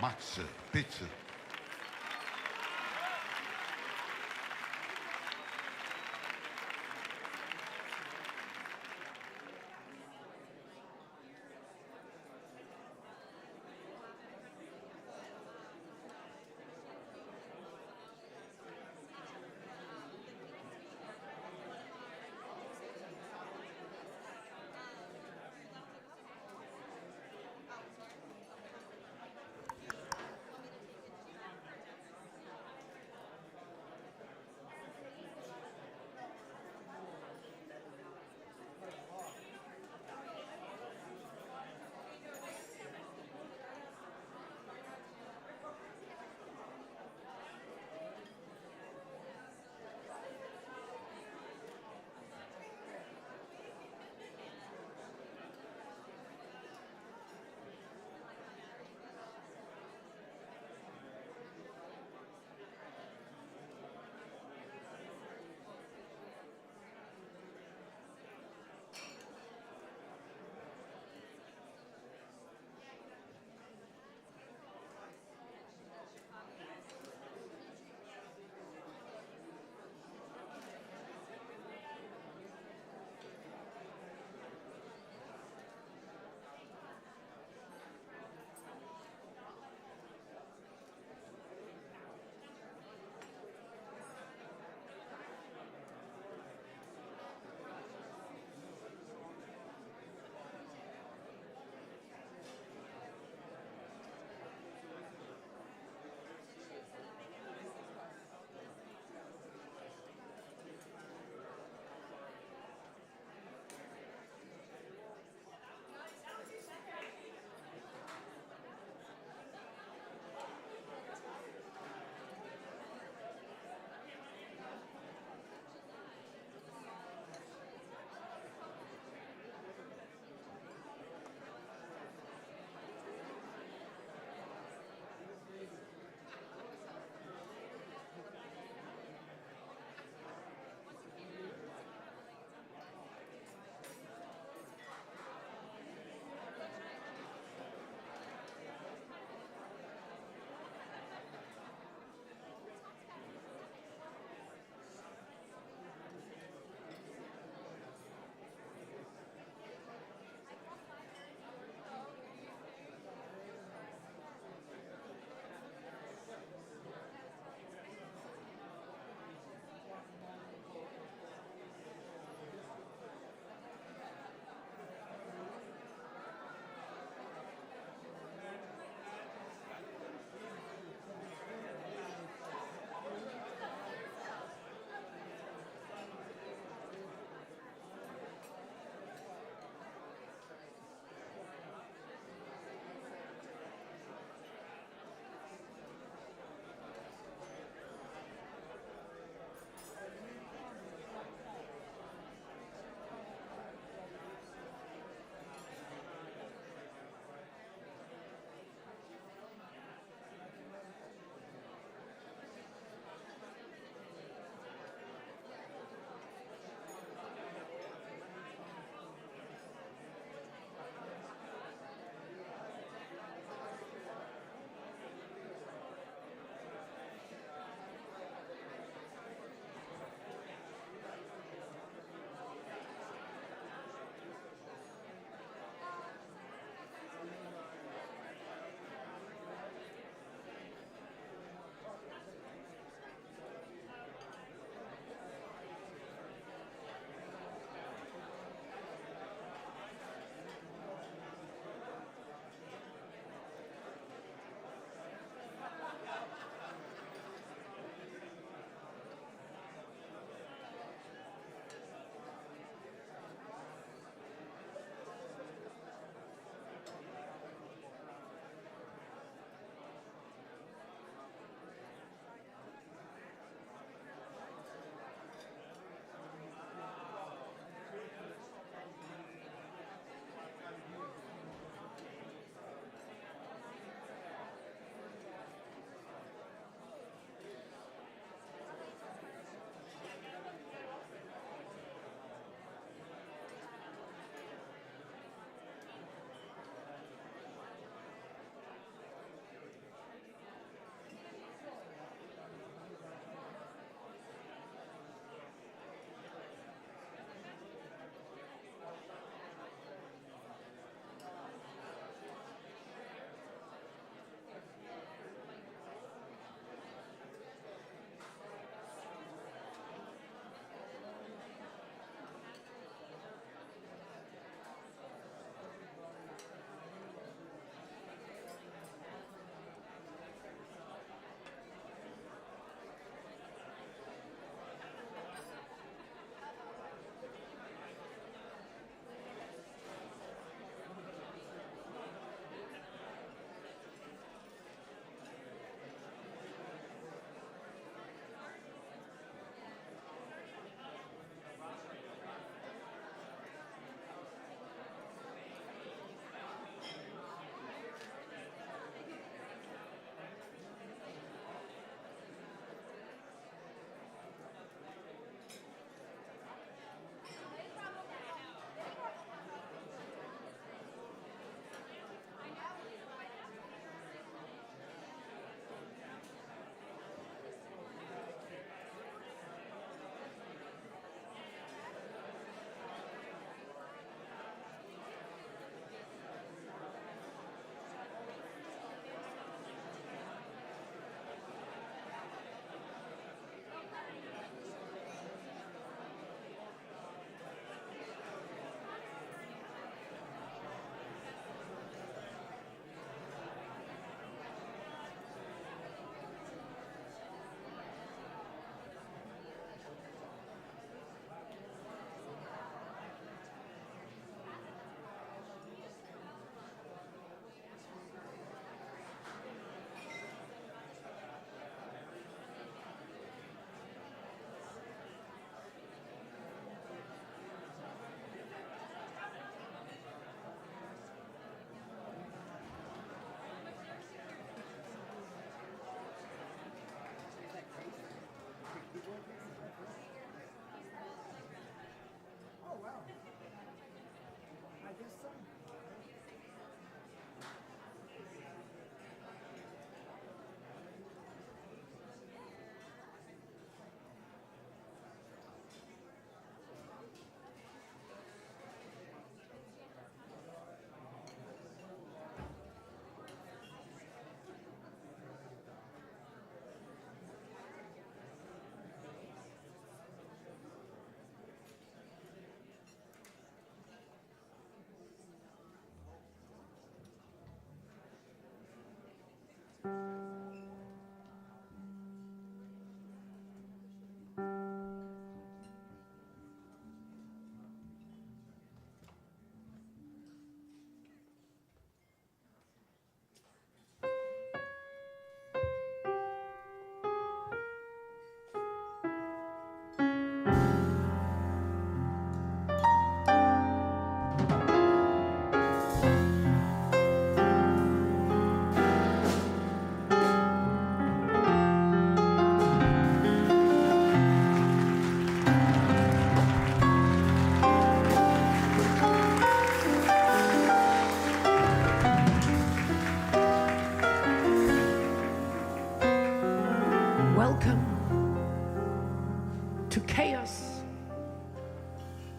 Max, bitte.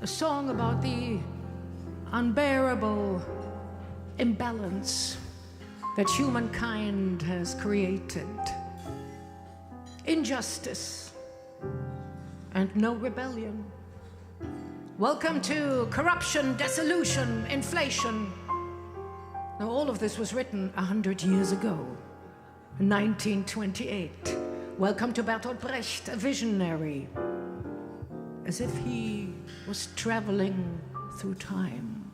A song about the unbearable imbalance that humankind has created. Injustice and no rebellion. Welcome to corruption, dissolution, inflation. Now, all of this was written 100 years ago, 1928. Welcome to Bertolt Brecht, a visionary, as if he was traveling through time.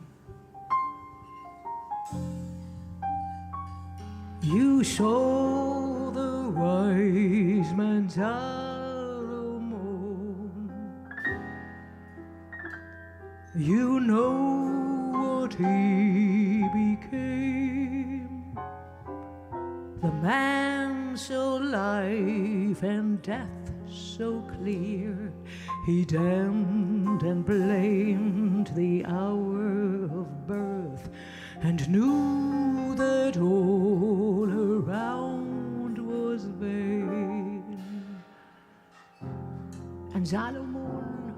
You saw the wise man Solomon. You know what he became. The man so life and death so clear. He damned and blamed the hour of birth and knew that all around was vain. And Solomon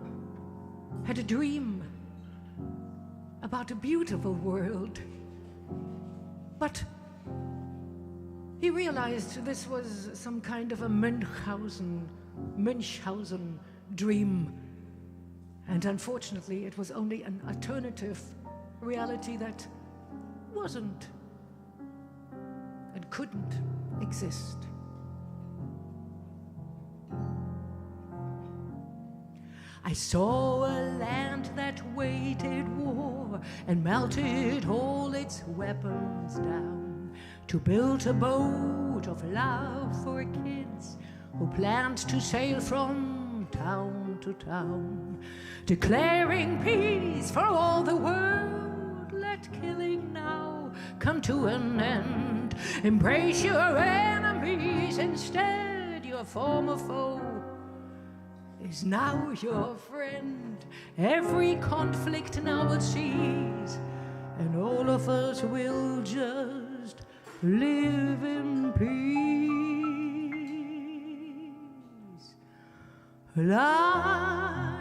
had a dream about a beautiful world, but he realized this was some kind of a Munchausen dream, and unfortunately it was only an alternative reality that wasn't and couldn't exist. I saw a land that waited war and melted all its weapons down to build a boat of love for kids who planned to sail from town to town, declaring peace for all the world. Let killing now come to an end. Embrace your enemies instead. Your former foe is now your friend. Every conflict now will cease, and all of us will just live in peace. Liar,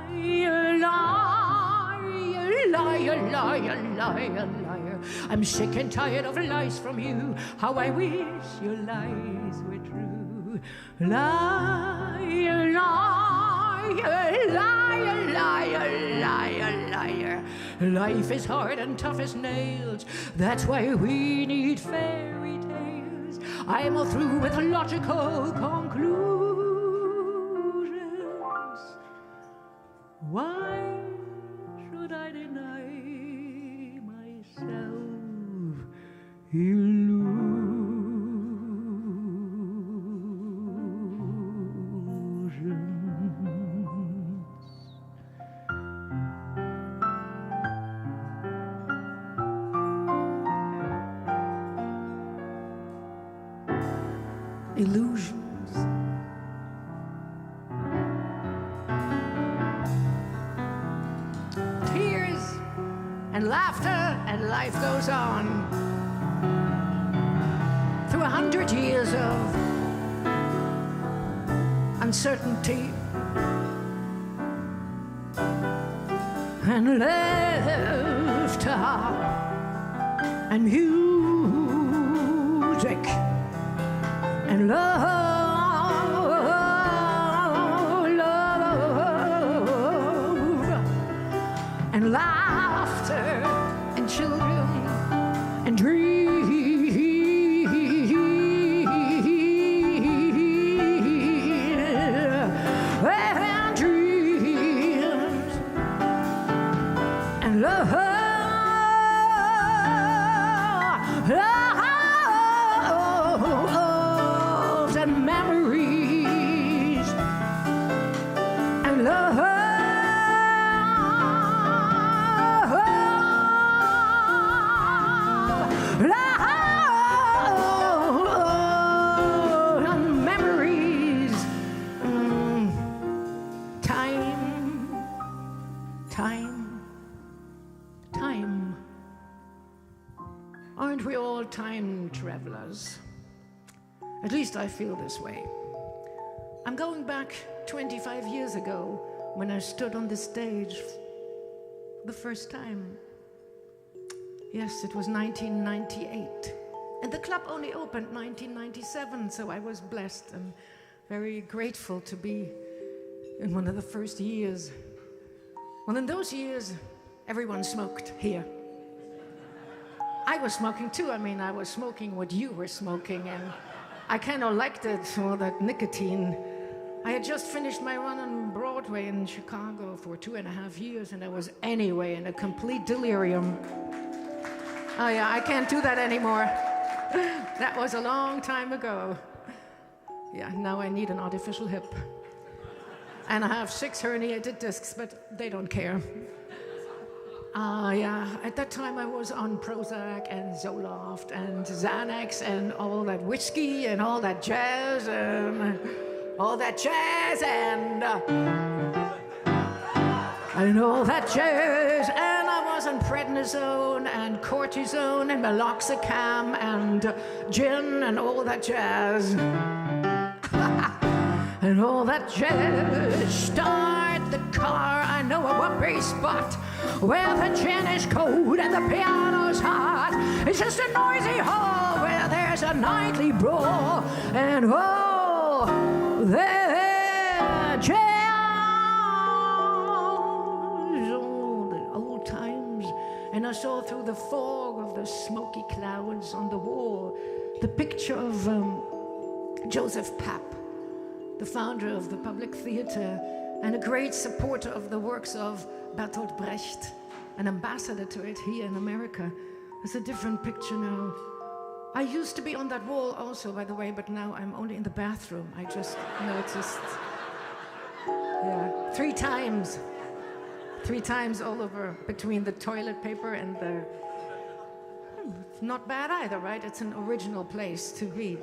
liar, liar, liar, liar, liar. I'm sick and tired of lies from you. How I wish your lies were true. Liar, liar, liar, liar, liar, liar. Life is hard and tough as nails. That's why we need fairy tales. I'm all through with logical conclusions. Why should I deny myself illusions? and laughter, and life goes on. Through 100 years of uncertainty and laughter and music and love, and laughter and children and dreams and dreams and love, loves and memories and love. Aren't we all time travelers? At least I feel this way. I'm going back 25 years ago when I stood on the stage the first time. Yes, it was 1998. And the club only opened 1997, so I was blessed and very grateful to be in one of the first years. Well, in those years, everyone smoked here. I was smoking too. I mean, I was smoking what you were smoking, and I kind of liked it, all that nicotine. I had just finished my run on Broadway in Chicago for 2.5 years, and I was anyway in a complete delirium. Oh yeah, I can't do that anymore. That was a long time ago. Yeah, now I need an artificial hip. And I have 6 herniated discs, but they don't care. Yeah, at that time I was on Prozac and Zoloft and Xanax and all that whiskey and all that jazz and all that jazz and all that jazz, and I was on prednisone and cortisone and meloxicam and gin and all that jazz. And all that jazz. Start the car, I know a whoopee spot where the gin is cold and the piano's hot. It's just a noisy hall where there's a nightly brawl. And oh, there jazz, oh, the old times. And I saw through the fog of the smoky clouds on the wall the picture of Joseph Papp, the founder of the Public Theater and a great supporter of the works of Bertolt Brecht, an ambassador to it here in America. It's a different picture now. I used to be on that wall also, by the way, but now I'm only in the bathroom. I just noticed. Yeah, 3 times. 3 times all over between the toilet paper and the... Not bad either, right? It's an original place to be.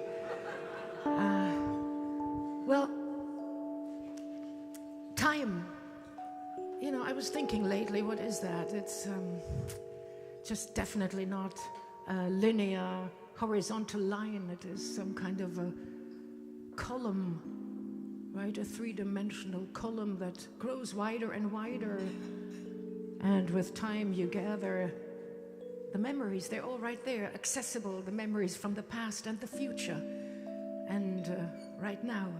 Well, time. You know, I was thinking lately, what is that? It's just definitely not a linear, horizontal line. It is some kind of a column, right? A 3-dimensional column that grows wider and wider. And with time, you gather the memories. They're all right there, accessible, the memories from the past and the future. And right now,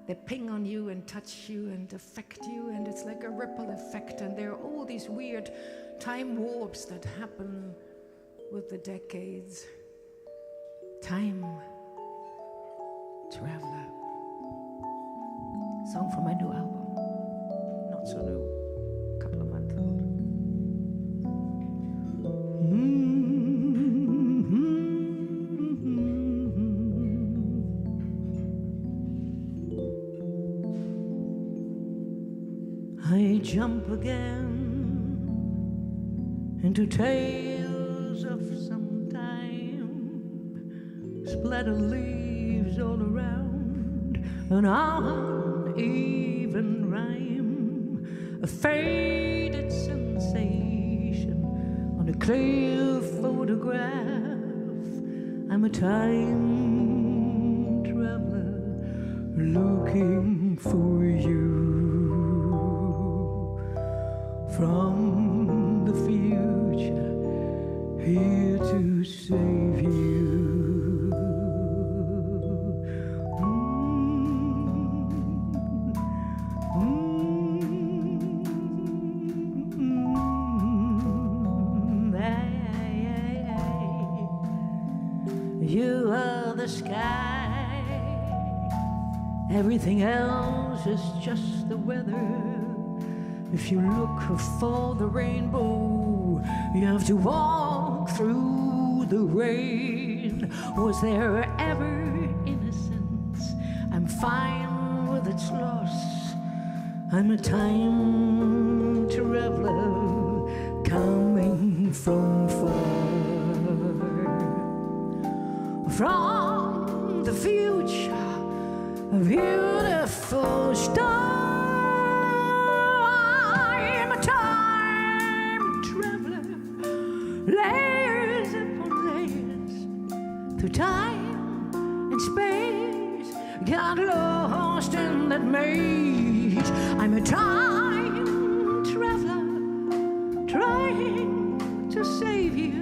they ping on you and touch you and affect you, and it's like a ripple effect. And there are all these weird time warps that happen with the decades. Time Traveler. Song from my new album. Not so new, a couple of months old. I jump again into tales of some time, splatter leaves all around, an uneven rhyme, a faded sensation on on a clear photograph. I'm a time traveler looking for you from the future, here to save you. You are the sky, everything else is just the weather. If you look for the rainbow, you have to walk through the rain. Was there ever innocence? I'm fine with its loss. I'm a time traveler coming from far. From the future, a beautiful star. I'm a time traveler, layers upon layers, through time and space, got lost in that maze. I'm a time traveler, trying to save you.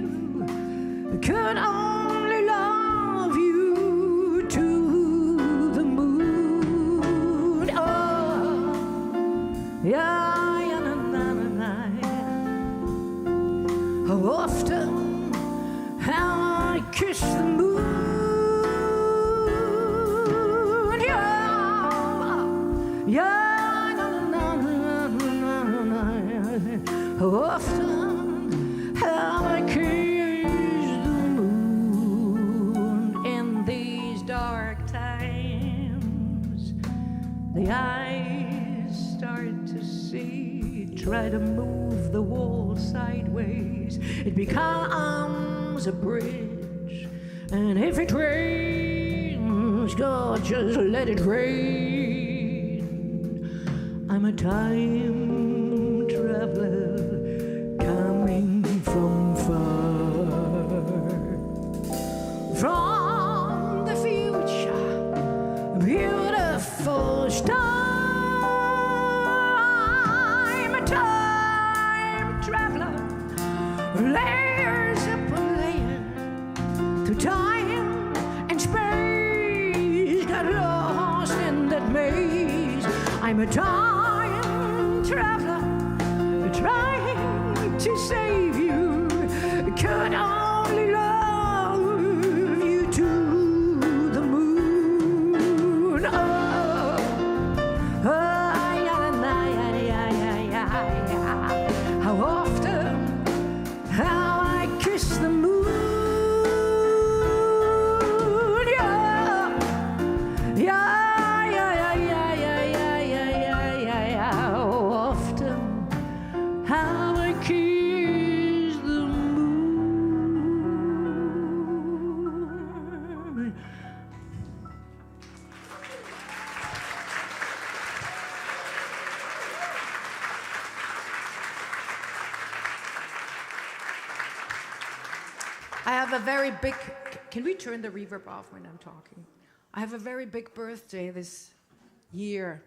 Could only love you to the moon. Oh, yeah, yeah, na, na, na, na. How often have I kissed the moon? Yeah, yeah, na, na, na, na, na, na. How often have I kissed the eyes start to see, try to move the wall sideways, it becomes a bridge. And if it rains, God, just let it rain. I'm a time traveler coming from far, from the future, beautiful star. I'm a time traveler, layers upon layers, through time and space, got lost in that maze. I'm a time traveler, trying to save you. Could only love you to the moon. How often how I kiss the moon? Yeah, yeah, yeah, yeah, yeah, yeah, yeah, yeah, yeah. How often how I kiss the moon? I have a very big, can we turn the reverb off when I'm talking? I have a very big birthday this year.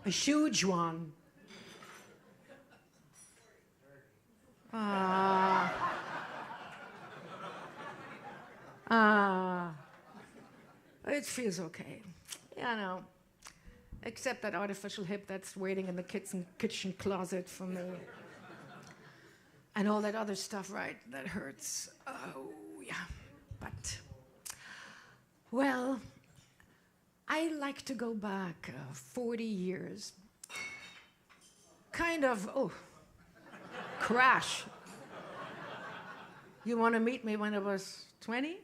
A huge one. It feels okay. Yeah, no. Except that artificial hip that's waiting in the kitchen closet for me. And all that other stuff, right, that hurts. Oh, yeah. But, well, I like to go back 40 years. Kind of, crash. You want to meet me when I was 20?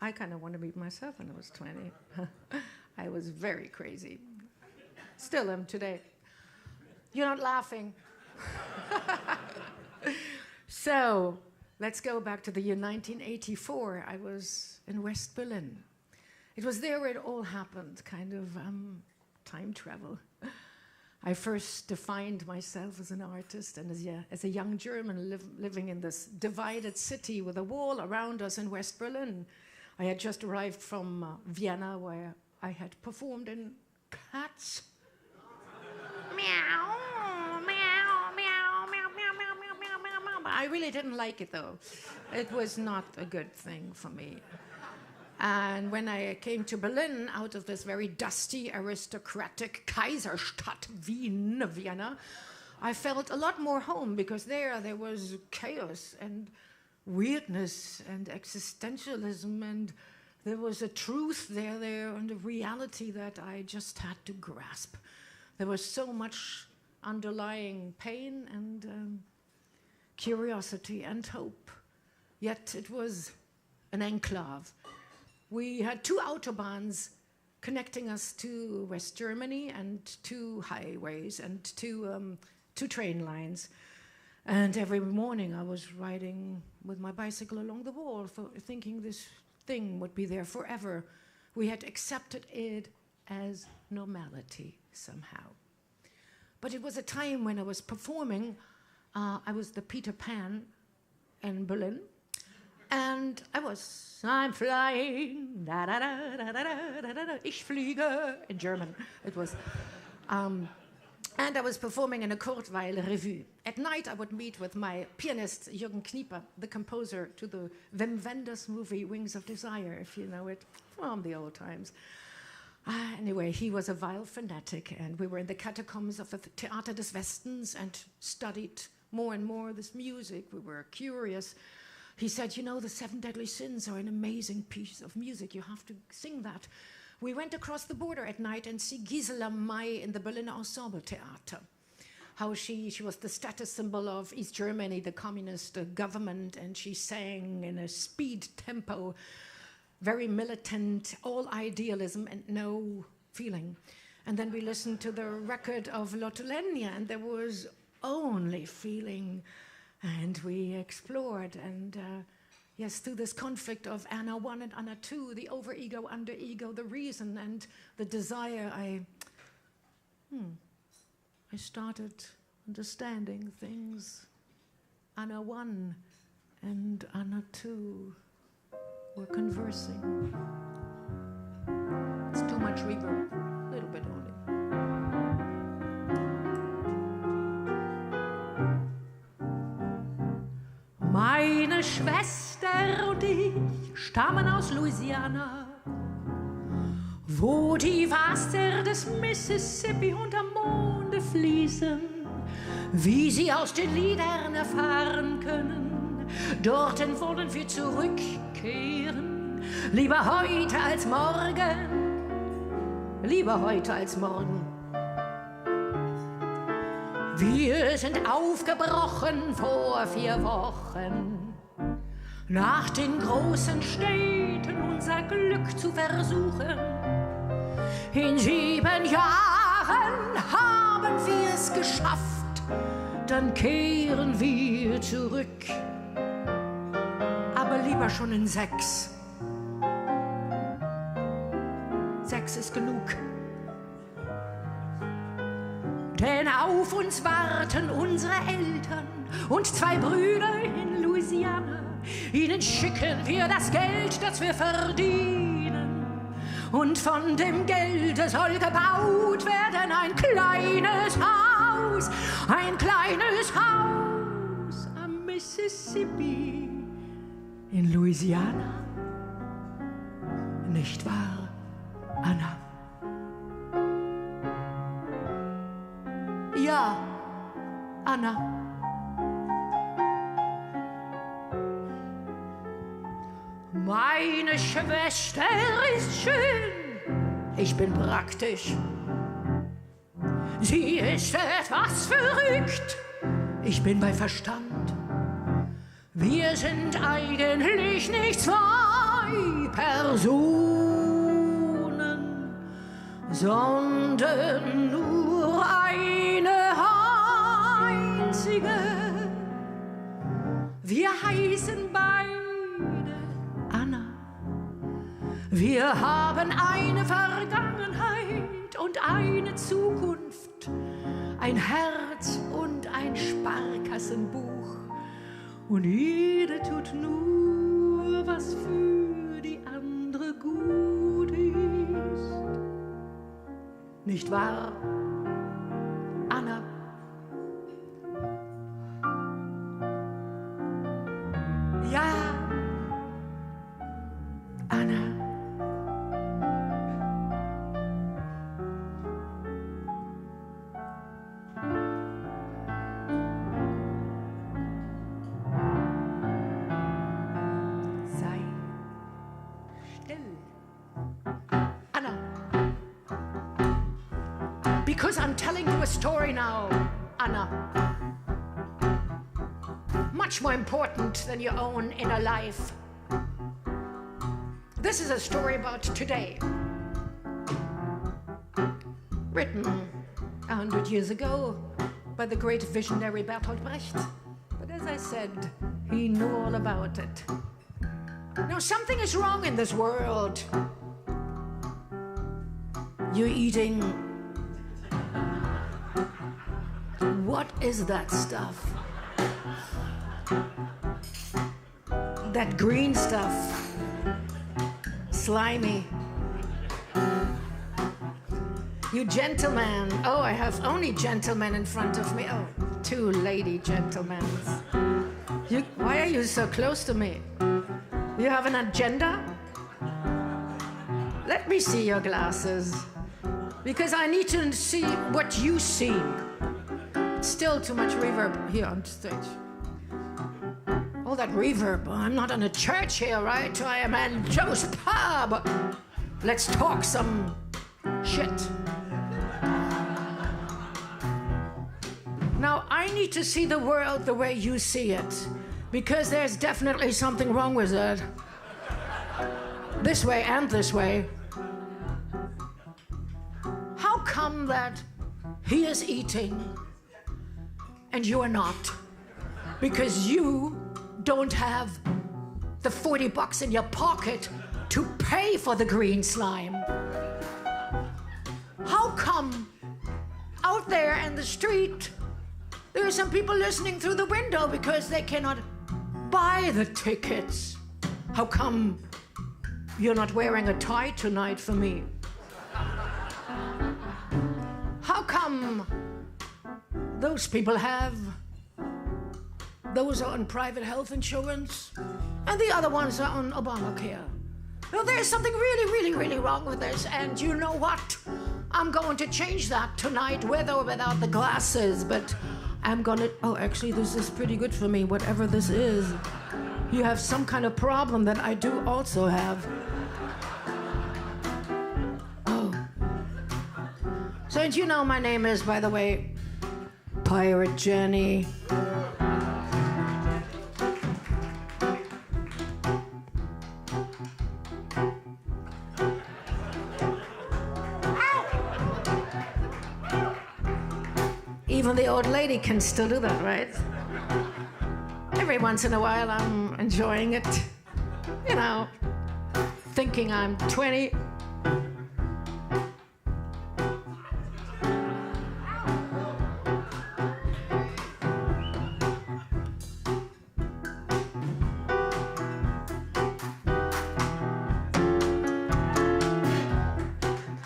I kind of want to meet myself when I was 20. I was very crazy. Still am today. You're not laughing. So, let's go back to the year 1984. I was in West Berlin. It was there where it all happened, kind of time travel. I first defined myself as an artist and as a young German living in this divided city with a wall around us in West Berlin. I had just arrived from Vienna, where I had performed in Cats. Meow, meow, meow, meow, meow, meow, meow, meow, meow. I really didn't like it, though. It was not a good thing for me. And when I came to Berlin, out of this very dusty, aristocratic Kaiserstadt, Vienna, I felt a lot more home, because there was chaos and weirdness and existentialism, and there was a truth there and a reality that I just had to grasp. There was so much underlying pain and curiosity and hope, yet it was an enclave. We had 2 autobahns connecting us to West Germany and 2 highways and 2 train lines. And every morning I was riding with my bicycle along the wall, thinking this thing would be there forever. We had accepted it as normality somehow. But it was a time when I was performing. I was the Peter Pan in Berlin. And I'm flying, da da da da da da da da, ich fliege, in German. It was, and I was performing in a Kurzweil revue. At night, I would meet with my pianist, Jürgen Knieper, the composer to the Wim Wenders movie, Wings of Desire, if you know it, from the old times. Anyway, he was a viol fanatic, and we were in the catacombs of the Theater des Westens and studied more and more this music. We were curious. He said, you know, the 7 Deadly Sins are an amazing piece of music. You have to sing that. We went across the border at night and see Gisela May in the Berliner Ensemble Theater. How she was the status symbol of East Germany, the communist government, and she sang in a speed tempo, very militant, all idealism and no feeling. And then we listened to the record of Lotte Lenya, and there was only feeling. And we explored, and yes, through this conflict of Anna 1 and Anna 2, the over-ego, under-ego, the reason and the desire, I started understanding things. Anna 1 and Anna 2 were conversing. It's too much reverb, a little bit only. Meine Schwester und ich stammen aus Louisiana, wo die Wasser des Mississippi unterm Monde fließen, wie sie aus den Liedern erfahren können. Dorthin wollen wir zurückkehren, lieber heute als morgen, lieber heute als morgen. Wir sind aufgebrochen vor 4 Wochen, nach den großen Städten unser Glück zu versuchen. In 7 Jahren haben wir es geschafft, dann kehren wir zurück. Aber lieber schon in 6. 6 ist genug. Denn auf uns warten unsere Eltern und 2 Brüder in Louisiana. Ihnen schicken wir das Geld, das wir verdienen. Und von dem Gelde soll gebaut werden ein kleines Haus am Mississippi in Louisiana. Nicht wahr, Anna? Ja, Anna. Meine Schwester ist schön, ich bin praktisch. Sie ist etwas verrückt, ich bin bei Verstand. Wir sind eigentlich nicht 2 Personen, sondern nur eine einzige. Wir heißen beide Anna. Wir haben eine Vergangenheit und eine Zukunft. ein Herz und ein Sparkassenbuch. Und jede tut nur, was für die andere gut ist. Nicht wahr, Anna? Ja, Anna. Sei still, Anna. Because I'm telling you a story now, Anna. Much more important than your own inner life. This is a story about today. Written 100 years ago by the great visionary Bertolt Brecht. But as I said, he knew all about it. Now something is wrong in this world. You're eating... What is that stuff? That green stuff. Slimy. You gentlemen. Oh, I have only gentlemen in front of me. Oh, two lady gentlemen. Why are you so close to me? You have an agenda? Let me see your glasses. Because I need to see what you see. It's still too much reverb here on stage. All that reverb. I'm not in a church here, right? I am in Joe's pub. Let's talk some shit. Now, I need to see the world the way you see it, because there's definitely something wrong with it. This way and this way. How come that he is eating and you are not? Because you don't have the 40 bucks in your pocket to pay for the green slime. How come out there in the street there are some people listening through the window because they cannot buy the tickets? How come you're not wearing a tie tonight for me? How come those people have... Those are on private health insurance, and the other ones are on Obamacare. Now, there's something really, really, really wrong with this, and you know what? I'm going to change that tonight, with or without the glasses, but I'm gonna... Oh, actually, this is pretty good for me, whatever this is. You have some kind of problem that I do also have. Oh. So, and you know my name is, by the way, Pirate Jenny. Even the old lady can still do that, right? Every once in a while I'm enjoying it. You know, thinking I'm 20.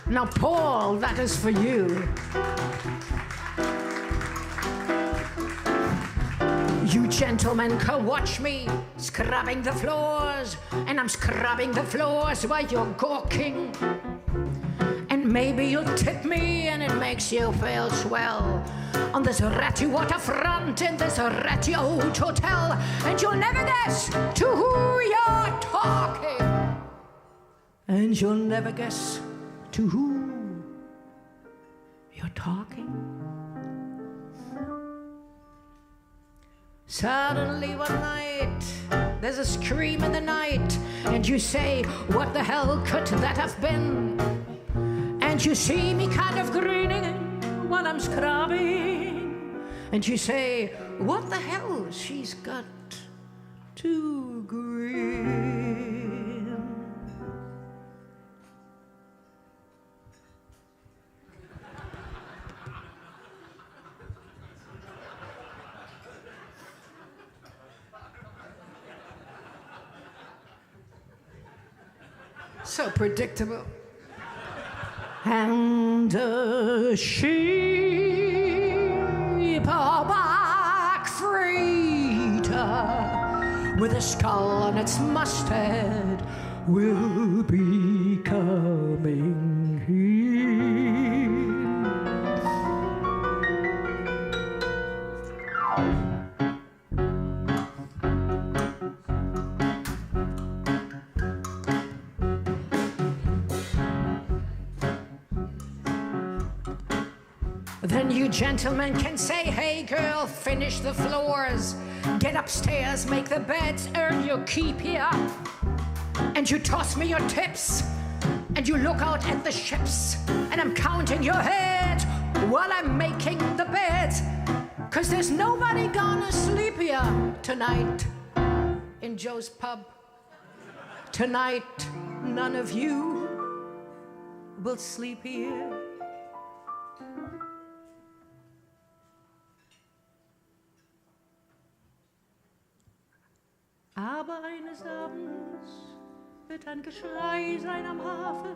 Now, Paul, that is for you. You gentlemen can watch me scrubbing the floors, and I'm scrubbing the floors while you're gawking. And maybe you'll tip me and it makes you feel swell on this ratty waterfront in this ratty old hotel, and you'll never guess to who you're talking. And you'll never guess to who you're talking. Suddenly one night, there's a scream in the night, and you say, what the hell could that have been? And you see me kind of grinning while I'm scrubbing, and you say, what the hell, she's got to grin. So predictable. And a sheep back freighter with a skull on its masthead will be coming here. Then you gentlemen can say, hey girl, finish the floors, get upstairs, make the beds, earn your keep here. And you toss me your tips, and you look out at the ships, and I'm counting your heads while I'm making the beds. 'Cause there's nobody gonna sleep here tonight in Joe's pub. Tonight, none of you will sleep here. Aber eines Abends wird ein Geschrei sein am Hafen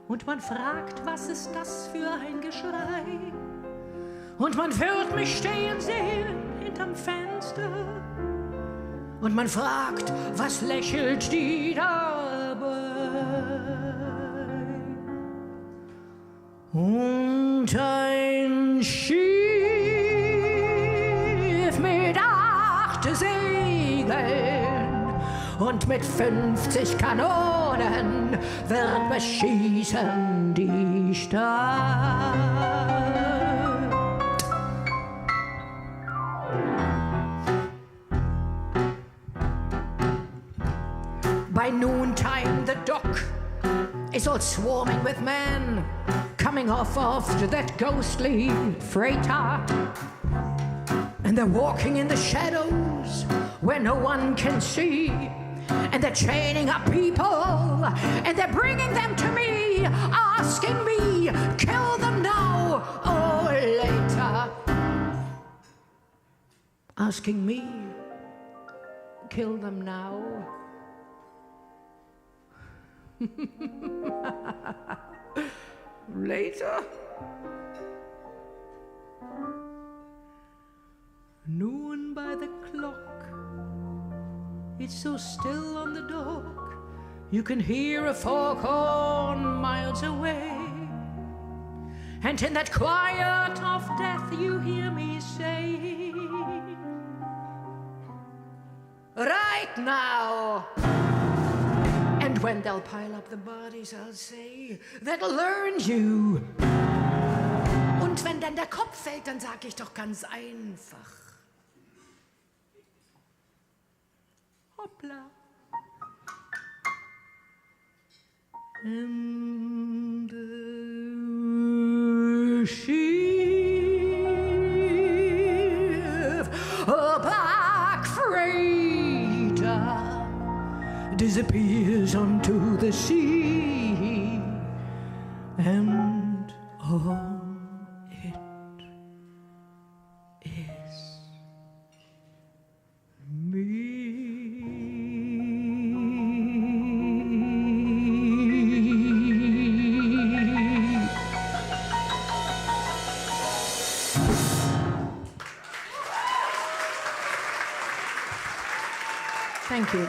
und man fragt, was ist das für ein Geschrei? Und man wird mich stehen sehen hinterm Fenster und man fragt, was lächelt die dabei? Und ein Schiff mit 8 Segeln und mit 50 Kanonen wird beschießen die Stadt. By noontime the dock is all swarming with men coming off of that ghostly freighter. And they're walking in the shadows where no one can see. And they're chaining up people, and they're bringing them to me, asking me, kill them now or later. Asking me, kill them now. Later? Noon by the clock. It's so still on the dock, you can hear a foghorn miles away. And in that quiet of death you hear me say, right now. And when they'll pile up the bodies, I'll say, that'll learn you. Und wenn dann der Kopf fällt, dann sag ich doch ganz einfach, hoppla. And the ship, a black freighter, disappears onto the sea, and all it is me. Thank you.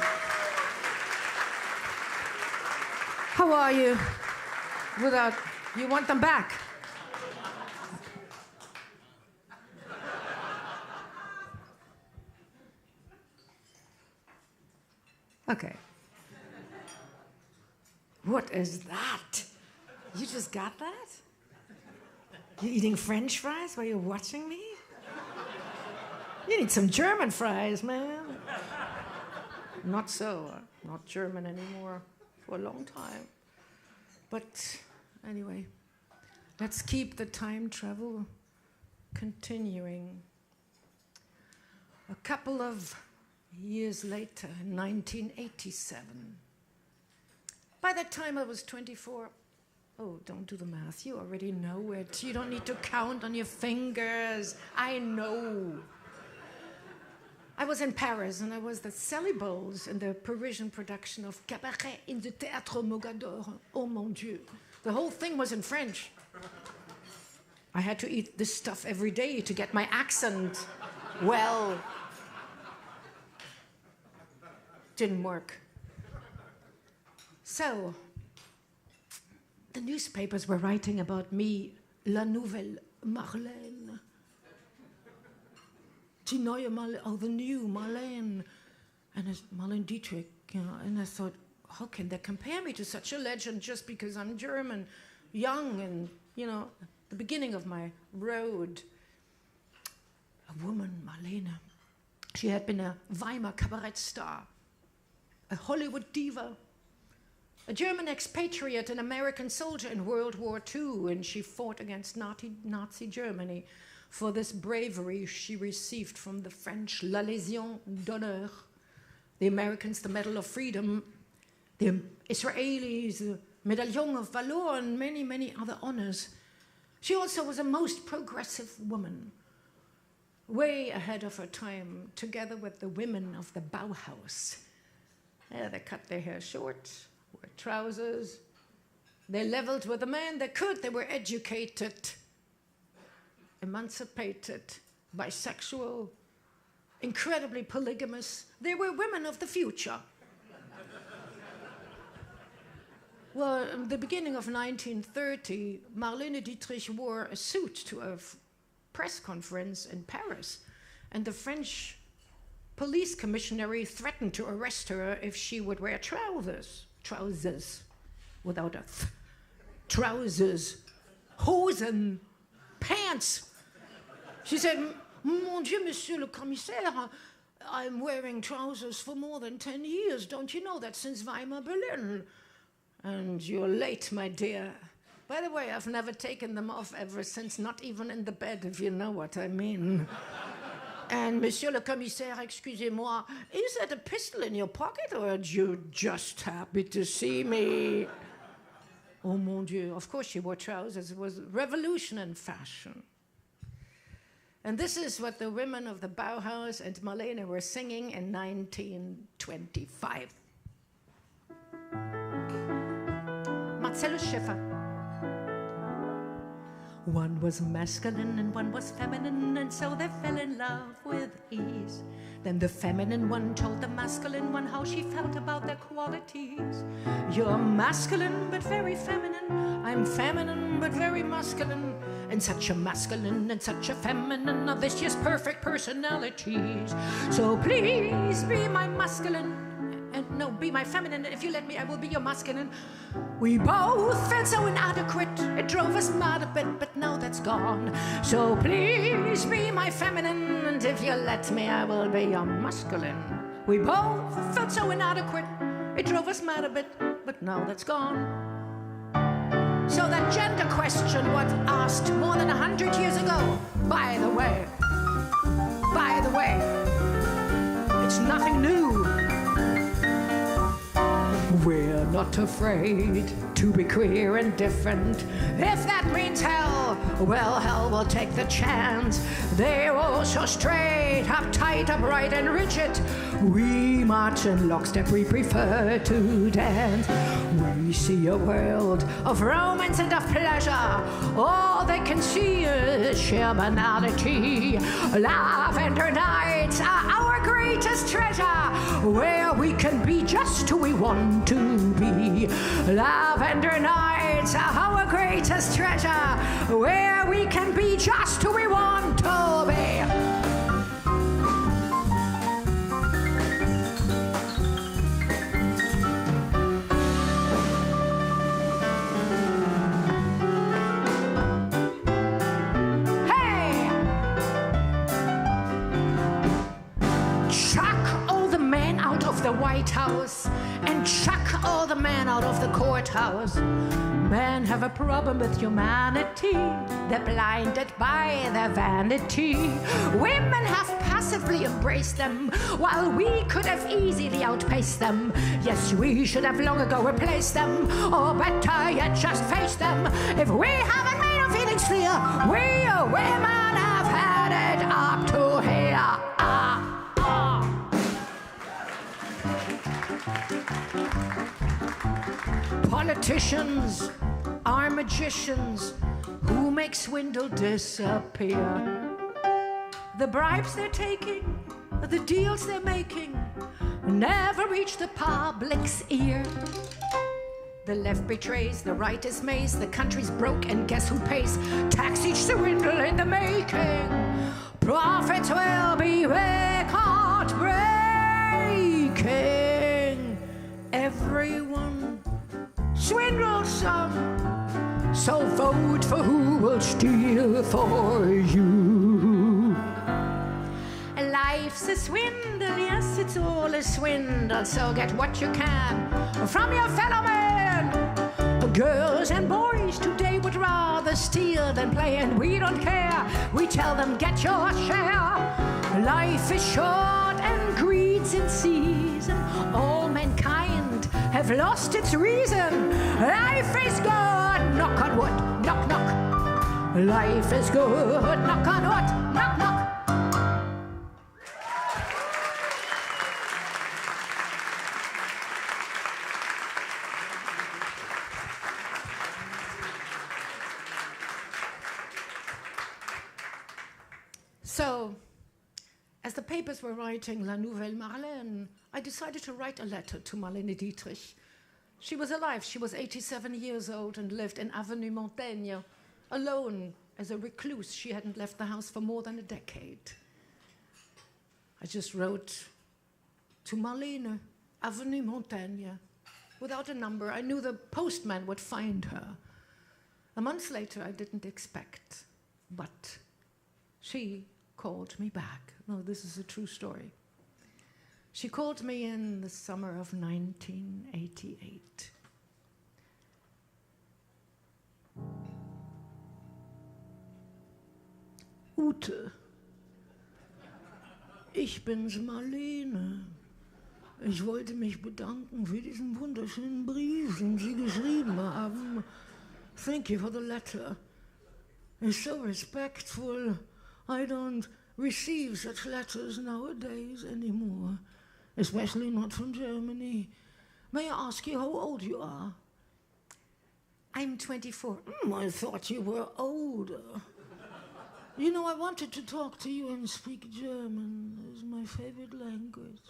How are you? Without, you want them back? Okay. What is that? You just got that? You eating French fries while you're watching me? You need some German fries, man. Not so, not German anymore for a long time. But anyway, let's keep the time travel continuing. A couple of years later, in 1987, by that time I was 24. Oh, don't do the math. You already know it. You don't need to count on your fingers. I know. I was in Paris, and I was the Sally Bowles in the Parisian production of Cabaret in the Théâtre Mogador. Oh mon Dieu. The whole thing was in French. I had to eat this stuff every day to get my accent well. Didn't work. So, the newspapers were writing about me, La Nouvelle Marlene. Die neue Marlene, oh, the new Marlene. And it's Marlene Dietrich, you know, and I thought, how can they compare me to such a legend just because I'm German, young, and, you know, the beginning of my road. A woman, Marlene. She had been a Weimar cabaret star, a Hollywood diva, a German expatriate, an American soldier in World War II, and she fought against Nazi Germany. For this bravery, she received from the French La Légion d'honneur, the Americans the Medal of Freedom, the Israelis the Medaillon of Valor, and many, many other honors. She also was a most progressive woman, way ahead of her time, together with the women of the Bauhaus. Yeah, they cut their hair short, wore trousers. They leveled with the men they could. They were educated, emancipated, bisexual, incredibly polygamous. They were women of the future. Well, in the beginning of 1930, Marlene Dietrich wore a suit to a press conference in Paris, and the French police commissionary threatened to arrest her if she would wear trousers, without a th, trousers, hosen, pants. She said, "Mon Dieu, Monsieur le Commissaire, I'm wearing trousers for more than 10 years. Don't you know that since Weimar Berlin? And you're late, my dear. By the way, I've never taken them off ever since, not even in the bed, if you know what I mean." And Monsieur le Commissaire, excusez-moi, is that a pistol in your pocket, or are you just happy to see me? Oh, mon Dieu. Of course she wore trousers. It was revolution in fashion. And this is what the women of the Bauhaus and Marlene were singing in 1925. Marcellus Schiffer. One was masculine and one was feminine, and so they fell in love with ease. Then the feminine one told the masculine one how she felt about their qualities. You're masculine but very feminine. I'm feminine but very masculine. And such a masculine and such a feminine are this just perfect personalities. So please be my masculine. And no, be my feminine. If you let me, I will be your masculine. We both felt so inadequate. It drove us mad a bit, but now that's gone. So please be my feminine. And if you let me, I will be your masculine. We both felt so inadequate. It drove us mad a bit, but now that's gone. So that gender question was asked more than 100 years ago. By the way, it's nothing new. We're not afraid to be queer and different. If that means hell, well, hell will take the chance. They're all so straight, uptight, upright, and rigid. We march in lockstep, we prefer to dance. We see a world of romance and of pleasure. All they can see is sheer banality. Lavender nights are our greatest treasure, where we can be just who we want to be. Lavender nights are our greatest treasure, where we can be just who we want to be. Hey! Chuck all the men out of the White House and chuck all the men out of the courthouse. Men have a problem with humanity. They're blinded by their vanity. Women have passively embraced them, while we could have easily outpaced them. Yes, we should have long ago replaced them, or better yet, just face them. If we haven't made our feelings clear, we women have had it up to here. Politicians are magicians who make swindle disappear. The bribes they're taking, the deals they're making, never reach the public's ear. The left betrays, the right is mazed, the country's broke, and guess who pays? Tax each swindle in the making. Profits will be record breaking. Everyone swindles some, so vote for who will steal for you. Life's a swindle, yes, it's all a swindle, so get what you can from your fellow men. Girls and boys today would rather steal than play, and we don't care. We tell them, get your share. Life is short and greed's in season. All mankind have lost its reason. Life is good, knock on wood, knock, knock. Life is good, knock on wood, knock, knock. So, as the papers were writing La Nouvelle Marlene, I decided to write a letter to Marlene Dietrich. She was alive. She was 87 years old and lived in Avenue Montaigne, alone as a recluse. She hadn't left the house for more than a decade. I just wrote to Marlene, Avenue Montaigne, without a number. I knew the postman would find her. A month later, I didn't expect, but she called me back. No, this is a true story. She called me in the summer of 1988. Ute, ich bin's, Marlene. Ich wollte mich bedanken für diesen wunderschönen Brief, den Sie geschrieben haben. Thank you for the letter. It's so respectful. I don't receive such letters nowadays anymore, especially not from Germany. May I ask you how old you are? I'm 24. I thought you were older. You know, I wanted to talk to you and speak German. It's my favorite language.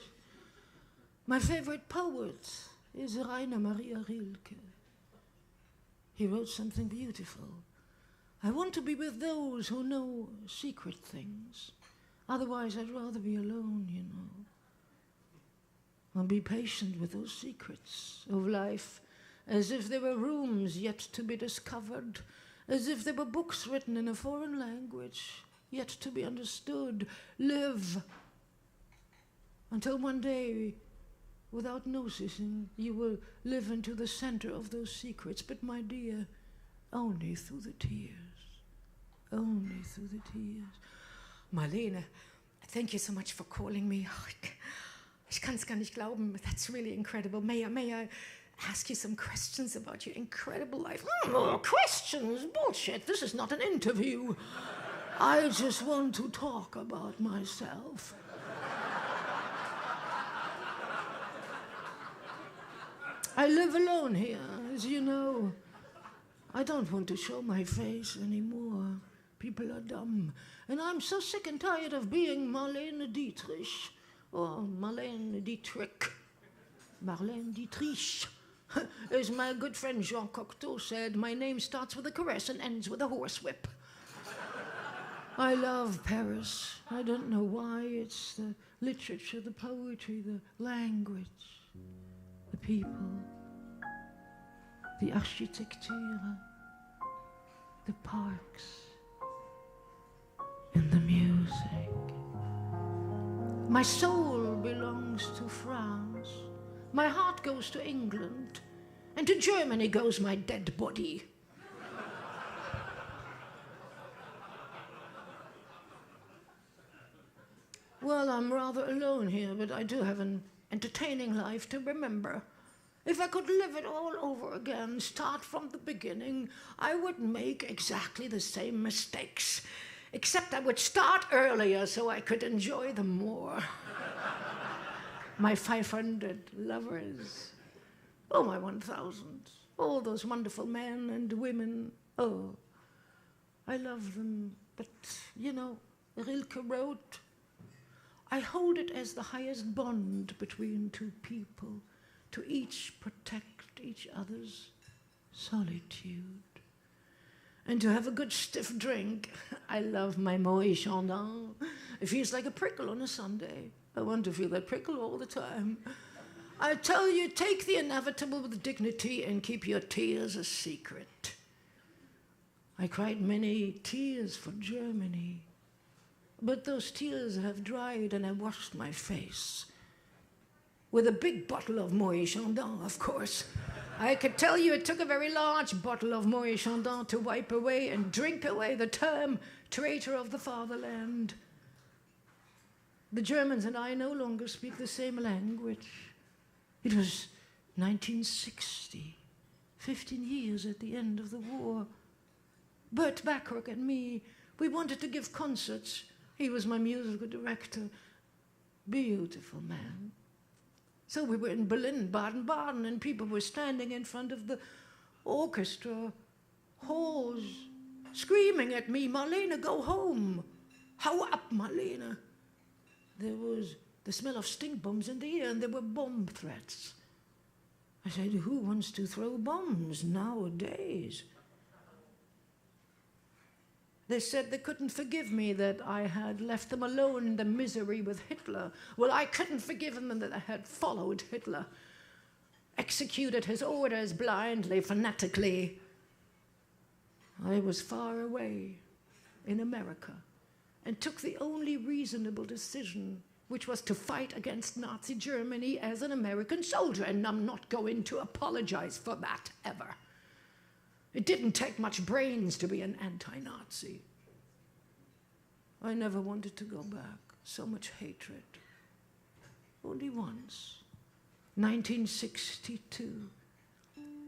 My favorite poet is Rainer Maria Rilke. He wrote something beautiful. I want to be with those who know secret things. Otherwise, I'd rather be alone, you know. I'll be patient with those secrets of life, as if there were rooms yet to be discovered, as if there were books written in a foreign language, yet to be understood. Live until one day, without noticing, you will live into the center of those secrets. But my dear, only through the tears. Only through the tears. Marlene, thank you so much for calling me. Ich kann es gar nicht glauben. That's really incredible. May I ask you some questions about your incredible life? Questions? Bullshit. This is not an interview. I just want to talk about myself. I live alone here, as you know. I don't want to show my face anymore. People are dumb. And I'm so sick and tired of being Marlene Dietrich. Or Marlene Dietrich. Marlene Dietrich. As my good friend Jean Cocteau said, my name starts with a caress and ends with a horsewhip. I love Paris. I don't know why. It's the literature, the poetry, the language, the people, the architecture, the parks, and the music. My soul belongs to France. My heart goes to England, and to Germany goes my dead body. Well, I'm rather alone here, but I do have an entertaining life to remember. If I could live it all over again, start from the beginning, I would make exactly the same mistakes, except I would start earlier so I could enjoy them more. My 500 lovers. Oh, my 1,000. all those wonderful men and women. Oh, I love them. But, you know, Rilke wrote, I hold it as the highest bond between two people, to each protect each other's solitude. And to have a good stiff drink. I love my Moët Chandon. It feels like a prickle on a Sunday. I want to feel that prickle all the time. I tell you, take the inevitable with dignity and keep your tears a secret. I cried many tears for Germany, but those tears have dried and I washed my face with a big bottle of Moët Chandon, of course. I could tell you it took a very large bottle of Moët Chandon to wipe away and drink away the term traitor of the fatherland. The Germans and I no longer speak the same language. It was 1960, 15 years at the end of the war. Burt Bacharach and me, we wanted to give concerts. He was my musical director. Beautiful man. So we were in Berlin, Baden-Baden, and people were standing in front of the orchestra halls, screaming at me, Marlene, go home. Hau up, Marlene. There was the smell of stink bombs in the air, and there were bomb threats. I said, who wants to throw bombs nowadays? They said they couldn't forgive me that I had left them alone in the misery with Hitler. Well, I couldn't forgive them that I had followed Hitler, executed his orders blindly, fanatically. I was far away in America and took the only reasonable decision, which was to fight against Nazi Germany as an American soldier, and I'm not going to apologize for that ever. It didn't take much brains to be an anti-Nazi. I never wanted to go back. So much hatred. Only once, 1962,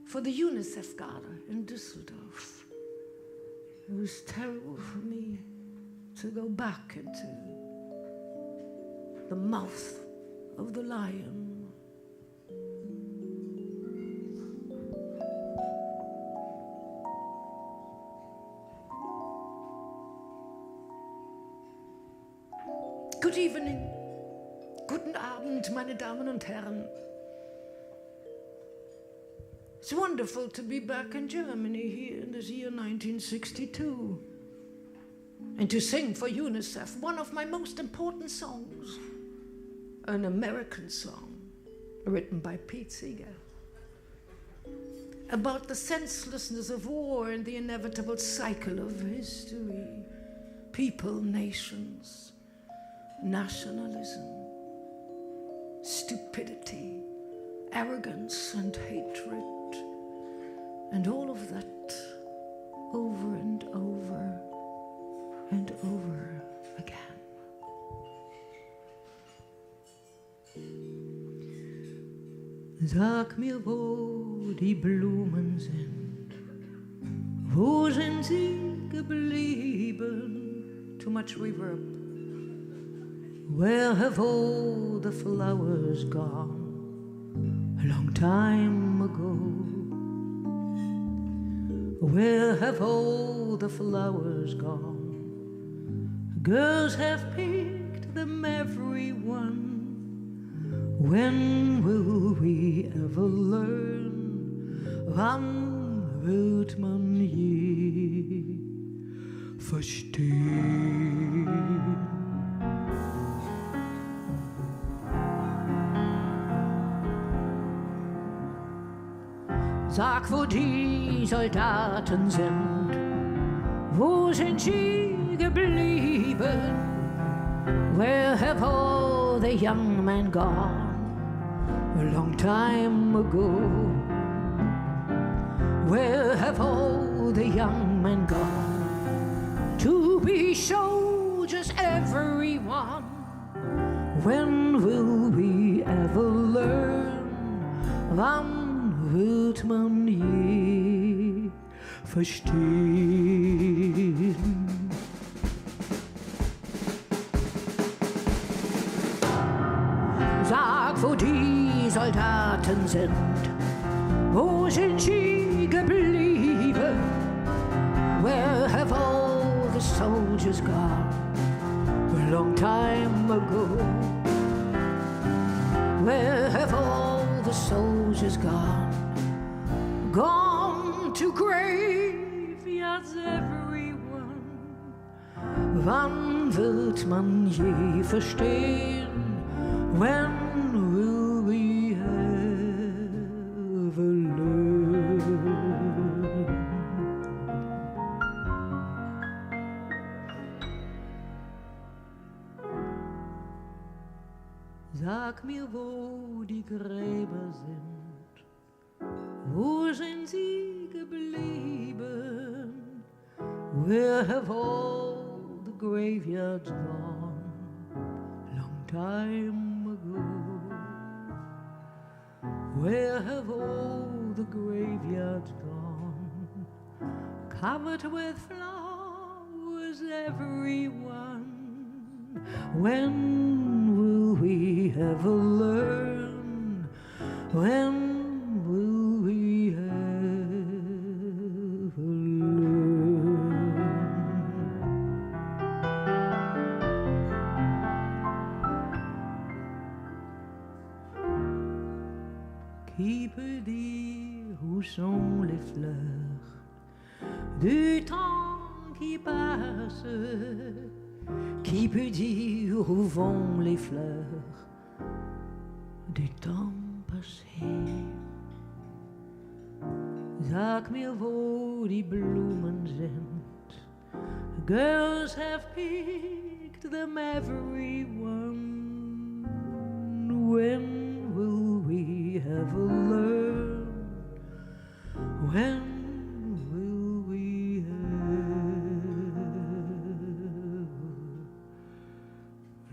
for the UNICEF Gala in Düsseldorf. It was terrible for me to go back into the mouth of the lion. Good evening, guten Abend, meine Damen und Herren. It's wonderful to be back in Germany here in this year 1962 and to sing for UNICEF one of my most important songs, an American song written by Pete Seeger about the senselessness of war and the inevitable cycle of history, people, nations, nationalism, stupidity, arrogance and hatred, and all of that over and over and over again. Sag mir, wo die Blumen sind, wo sind sie geblieben? Too much reverb. Where have all the flowers gone? A long time ago. Where have all the flowers gone? Girls have picked them, every one. When will we ever learn? Wann wird man je verstehen? Sag, wo die Soldaten sind, wo sind sie geblieben? Where have all the young men gone? A long time ago. Where have all the young men gone? To be soldiers, everyone. When will we ever learn? Wann wird man je verstehen? Sag, wo die Soldaten sind, Wo sind sie geblieben? Where have all the soldiers gone? A long time ago. Where have all the soldiers gone? Gone to graveyards, everyone. Wann wird man je verstehen? When will we ever learn? Sag mir, wo die Gräber sind. Wo sind sie geblieben? Where have all the graveyards gone? Long time ago. Where have all the graveyards gone? Covered with flowers, everyone. When will we ever learn? When will we ever learn? Qui peut dire où sont les fleurs du temps qui passe? Qui peut dire où vont les fleurs du temps passé? Sag mir, wo die Blumen sind. Girls have picked them, everyone. When will we ever learn? When will we ever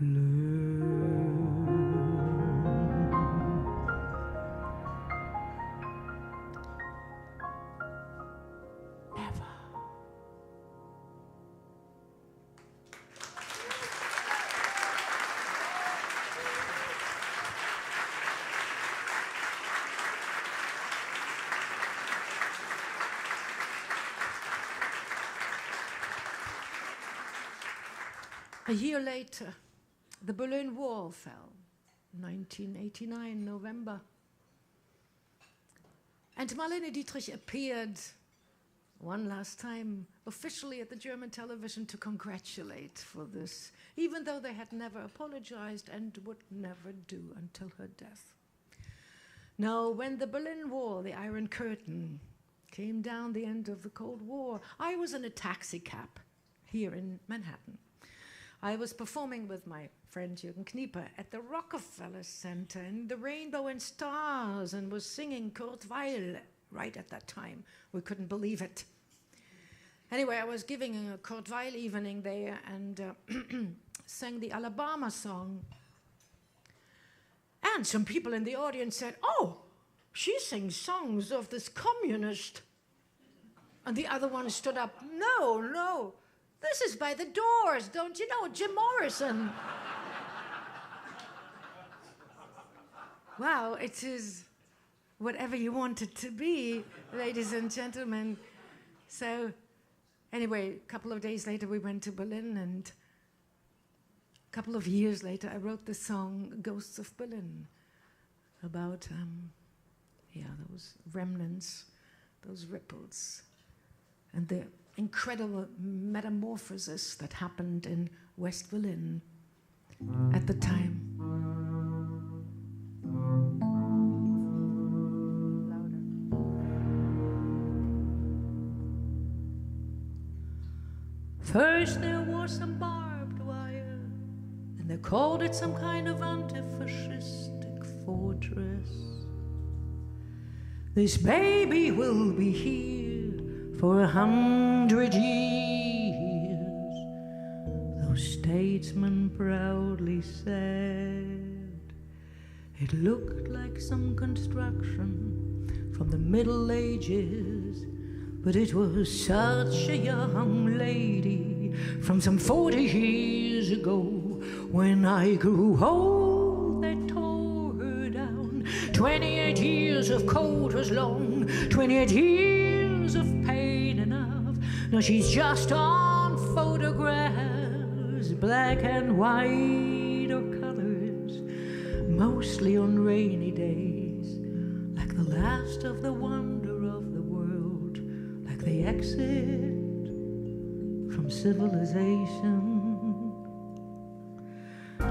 learn? Never. A year later, the Berlin Wall fell, 1989, November. And Marlene Dietrich appeared one last time officially at the German television to congratulate for this, even though they had never apologized and would never do until her death. Now, when the Berlin Wall, the Iron Curtain, came down the end of the Cold War, I was in a taxi cab here in Manhattan. I was performing with my friend Jürgen Knieper at the Rockefeller Center in the Rainbow and Stars and was singing Kurt Weill right at that time. We couldn't believe it. Anyway, I was giving a Kurt Weill evening there and sang the Alabama song. And some people in the audience said, "Oh, she sings songs of this communist." And the other one stood up, No. This is by the Doors, don't you know? Jim Morrison. Wow, it is whatever you want it to be, ladies and gentlemen. So, anyway, a couple of days later we went to Berlin, and a couple of years later I wrote the song Ghosts of Berlin about, those remnants, those ripples, and the incredible metamorphosis that happened in West Berlin at the time. Louder. First there was some barbed wire, and they called it some kind of anti-fascistic fortress. This baby will be here for 100 years, those statesmen proudly said. It looked like some construction from the Middle Ages, but it was such a young lady from some 40 years ago. When I grew old, they tore her down 28 years of cold was long, 28 years of pain enough. Now she's just on photographs, black and white or colors, mostly on rainy days, like the last of the wonder of the world, like the exit from civilization.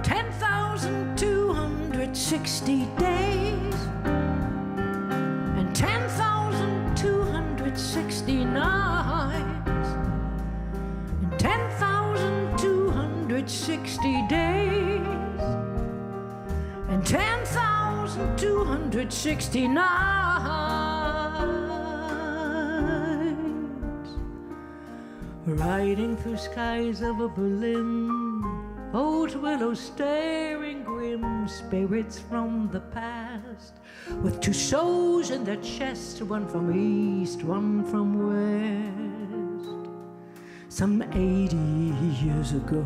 10,260 days and 10,260 nights and 10,260 days and 10,260 nights, riding through skies over Berlin, old willows staring grim, spirits from the past, with two souls in their chests, one from east, one from west. Some 80 years ago,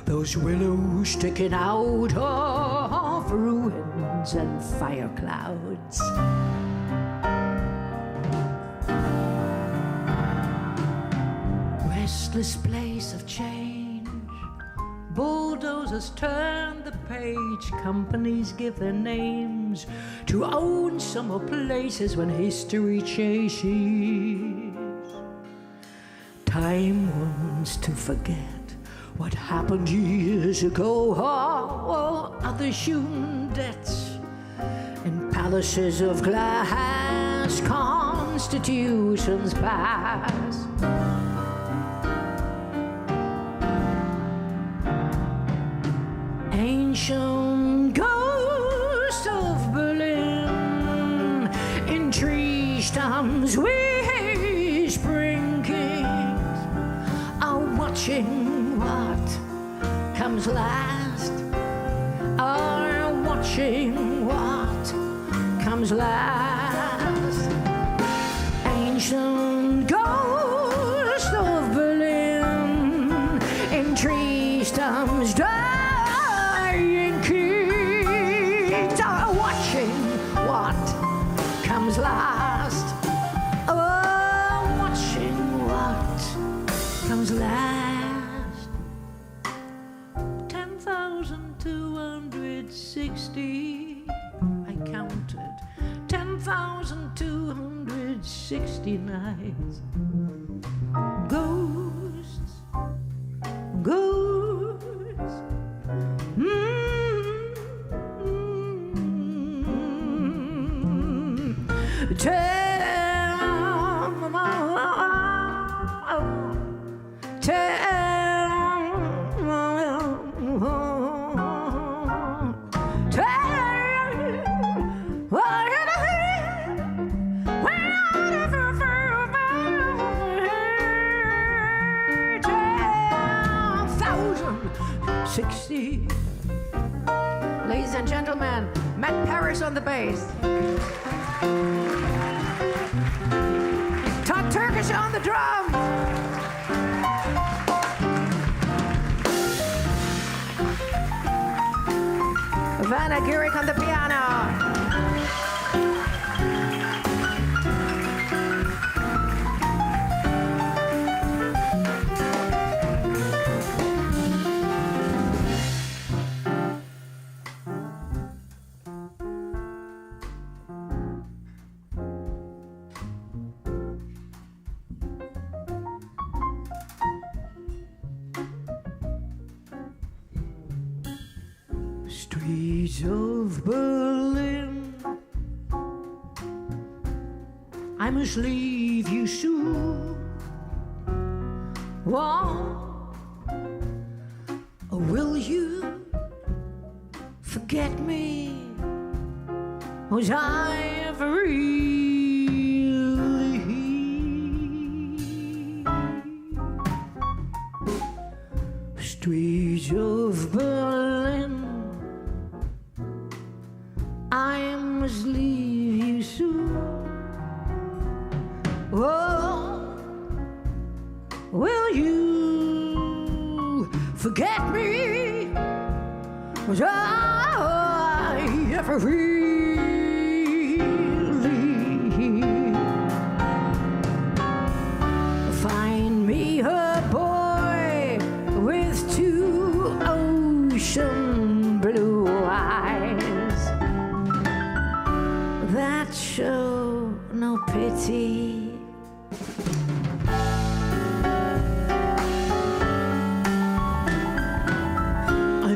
those willows sticking out of ruins and fire clouds. Restless place of change, bulldozers turn the page, companies give their names to own summer places when history changes. Time wants to forget what happened years ago. Oh, others hewn debts in palaces of glass, constitutions pass. Ancient ghosts of Berlin, in tree stumps whispering kings, are watching what comes last, are watching what comes last. Ancient ghosts of Berlin, in tree stumps last, oh, watching what comes last. 10,260, I counted, 10,260 nights. Ghosts, ghosts, Ladies and gentlemen, Matt Parrish on the bass, Todd Turkish on the drums, Vanna Gurick on the piano. Streets of Berlin, I must leave you soon. Oh, will you forget me? Was I ever really streets of Berlin? I must leave you soon. Oh, will you forget me? Was I ever really not show no pity.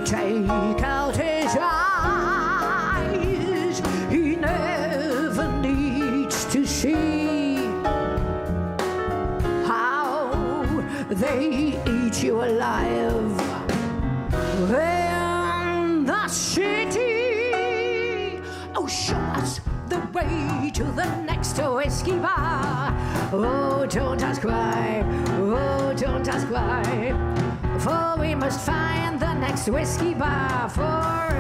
Take out his eyes, he never needs to see how they eat you alive in the city. Oh, show us the way to the next whiskey bar. Oh, don't ask why, oh, don't ask why, for we must find the next whiskey bar for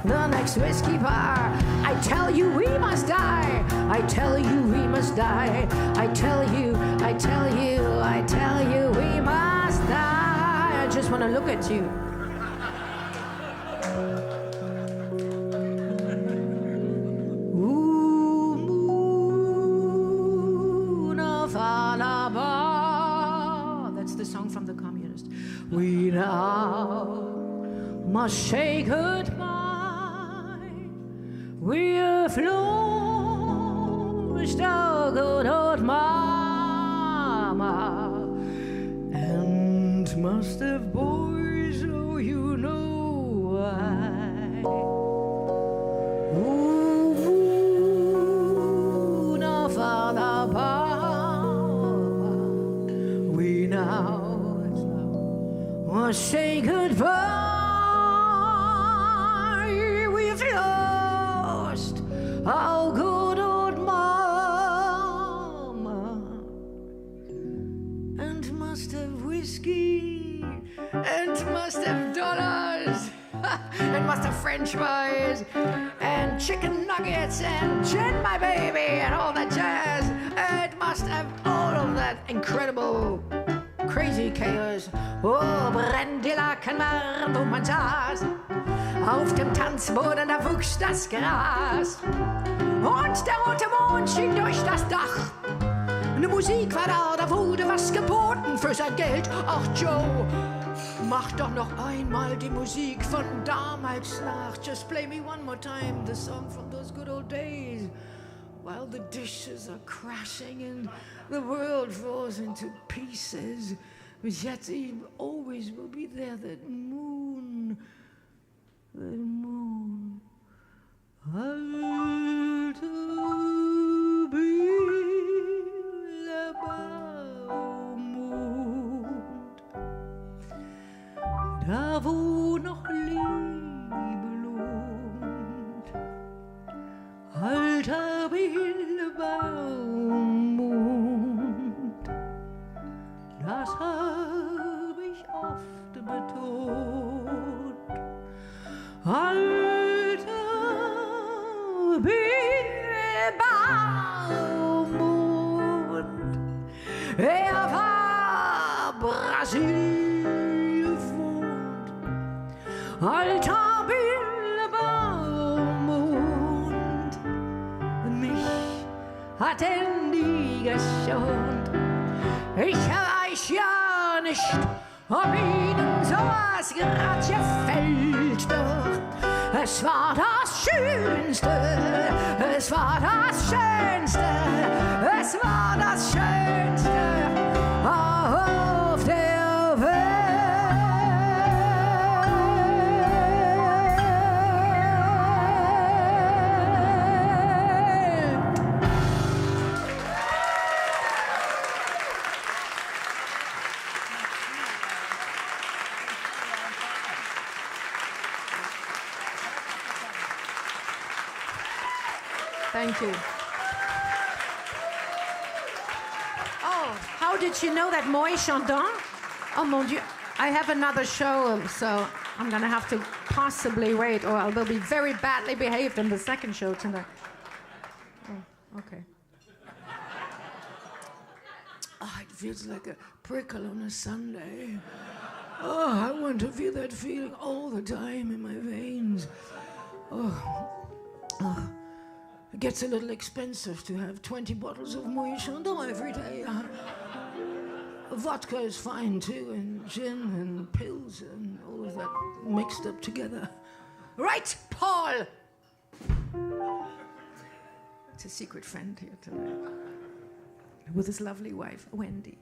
the next whiskey bar. I tell you we must die, I tell you we must die, I tell you, I tell you, I tell you we must die. I just want to look at you. Ooh, moon of Alaba. That's the song from the Communist. We now must say goodbye. We have lost our good old mama, and must have boys, oh, you know why. Ooh, moon of Alabama, we now must say goodbye. We've lost our good old mama, and must have whiskey, and must have dollars, and must have French fries, and chicken nuggets, and gin, my baby, and all that jazz. It must have all of that incredible crazy chaos. Oh, Brändilaken waren, wo man saß. Auf dem Tanzboden, da wuchs das Gras. Und der rote Mond schien durch das Dach. Eine Musik war da, da wurde was geboten für sein Geld. Ach, Joe, mach doch noch einmal die Musik von damals nach. Just play me one more time the song from those good old days. While the dishes are crashing and the world falls into pieces, but yet he always will be there, that moon, that moon. Alte Bilderbaumond, da wo noch Liebe lohnt. Alter Bilderbaumond, das hab ich oft betont. Alter Bilderbaumond, er war Brasilien gewohnt. Alter Bilderbaumond, mich hat nie geschont. Ich weiß ja nicht, ob Ihnen sowas grad gefällt, doch es war das Schönste, es war das Schönste, es war das Schönste auf der Welt. Thank you. Oh, how did you know that Moi Chandon? Oh mon Dieu, I have another show, so I'm gonna have to possibly wait, or I will be very badly behaved in the second show tonight. Oh, okay. Oh, it feels like a prickle on a Sunday. Oh, I want to feel that feeling all the time in my veins. Oh. It gets a little expensive to have 20 bottles of Moët Chandon every day. Vodka is fine too, and gin and pills and all of that mixed up together. Right, Paul? It's a secret friend here tonight. With his lovely wife, Wendy.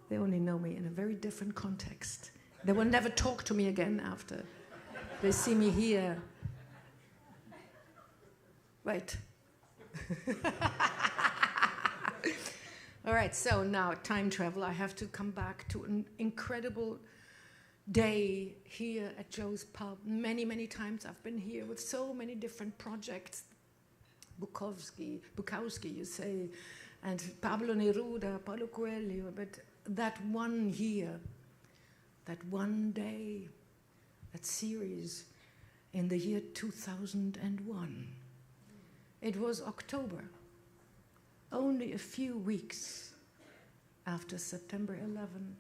They only know me in a very different context. They will never talk to me again after they see me here. Right. All right, so now time travel. I have to come back to an incredible day here at Joe's Pub. Many, many times I've been here with so many different projects. Bukowski, you say, and Pablo Neruda, Paulo Coelho, but that one year, that one day, that series in the year 2001. It was October, only a few weeks after September 11.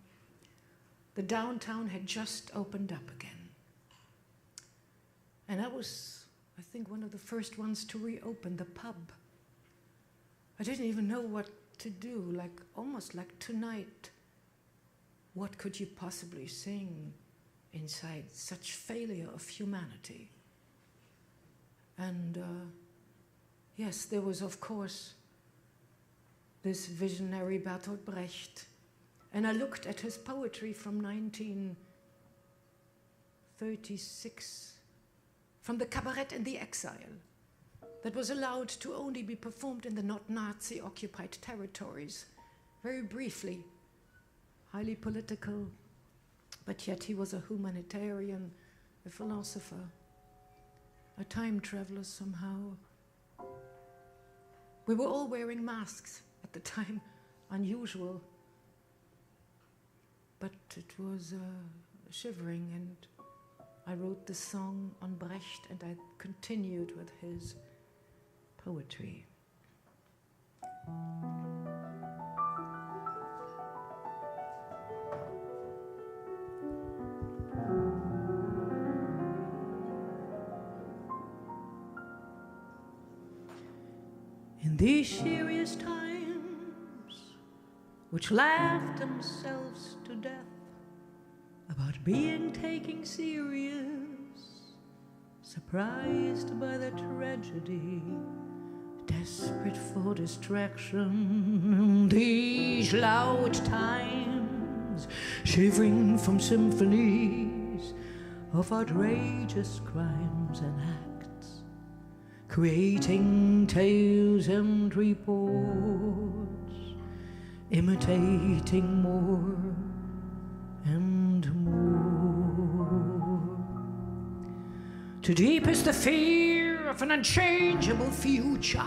The downtown had just opened up again. And I was, I think, one of the first ones to reopen the pub. I didn't even know what to do, almost like tonight. What could you possibly sing inside such failure of humanity? And yes, there was, of course, this visionary Bertolt Brecht. And I looked at his poetry from 1936, from the Cabaret and the Exile, that was allowed to only be performed in the not Nazi-occupied territories, very briefly, highly political, but yet he was a humanitarian, a philosopher, a time traveler somehow. We were all wearing masks at the time, unusual, but it was shivering, and I wrote the song on Brecht, and I continued with his poetry. In these serious times, which laughed themselves to death about being taken serious, surprised by the tragedy, desperate for distraction, these loud times, shivering from symphonies of outrageous crimes and acts, creating tales and reports, imitating more and more. Too deep is the fear of an unchangeable future,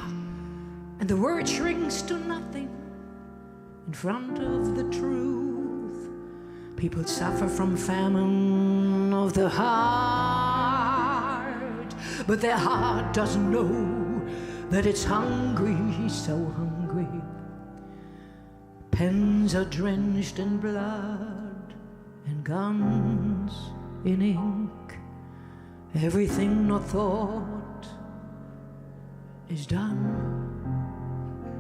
and the word shrinks to nothing in front of the truth. People suffer from famine of the heart, but their heart doesn't know that it's hungry, so hungry. Pens are drenched in blood and guns in ink. Everything not thought is done,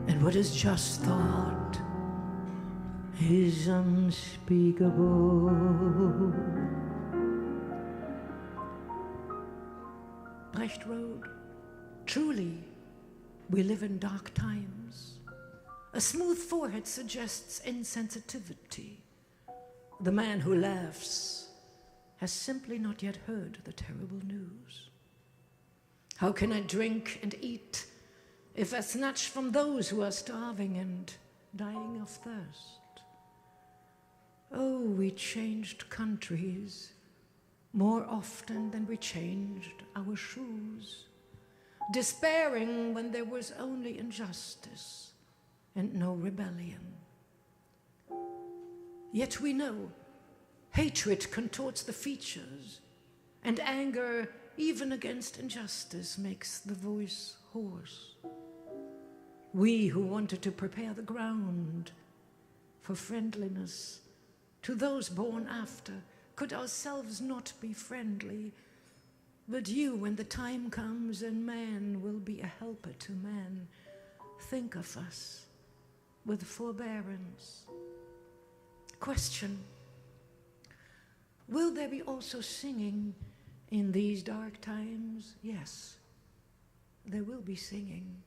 and what is just thought is unspeakable. Brecht wrote, "Truly, we live in dark times. A smooth forehead suggests insensitivity. The man who laughs has simply not yet heard the terrible news. How can I drink and eat if I snatch from those who are starving and dying of thirst? Oh, we changed countries more often than we changed our shoes, despairing when there was only injustice and no rebellion. Yet we know hatred contorts the features, and anger, even against injustice, makes the voice hoarse. We who wanted to prepare the ground for friendliness to those born after could ourselves not be friendly. But you, when the time comes and man will be a helper to man, think of us with forbearance. Question: will there be also singing in these dark times? Yes, there will be singing.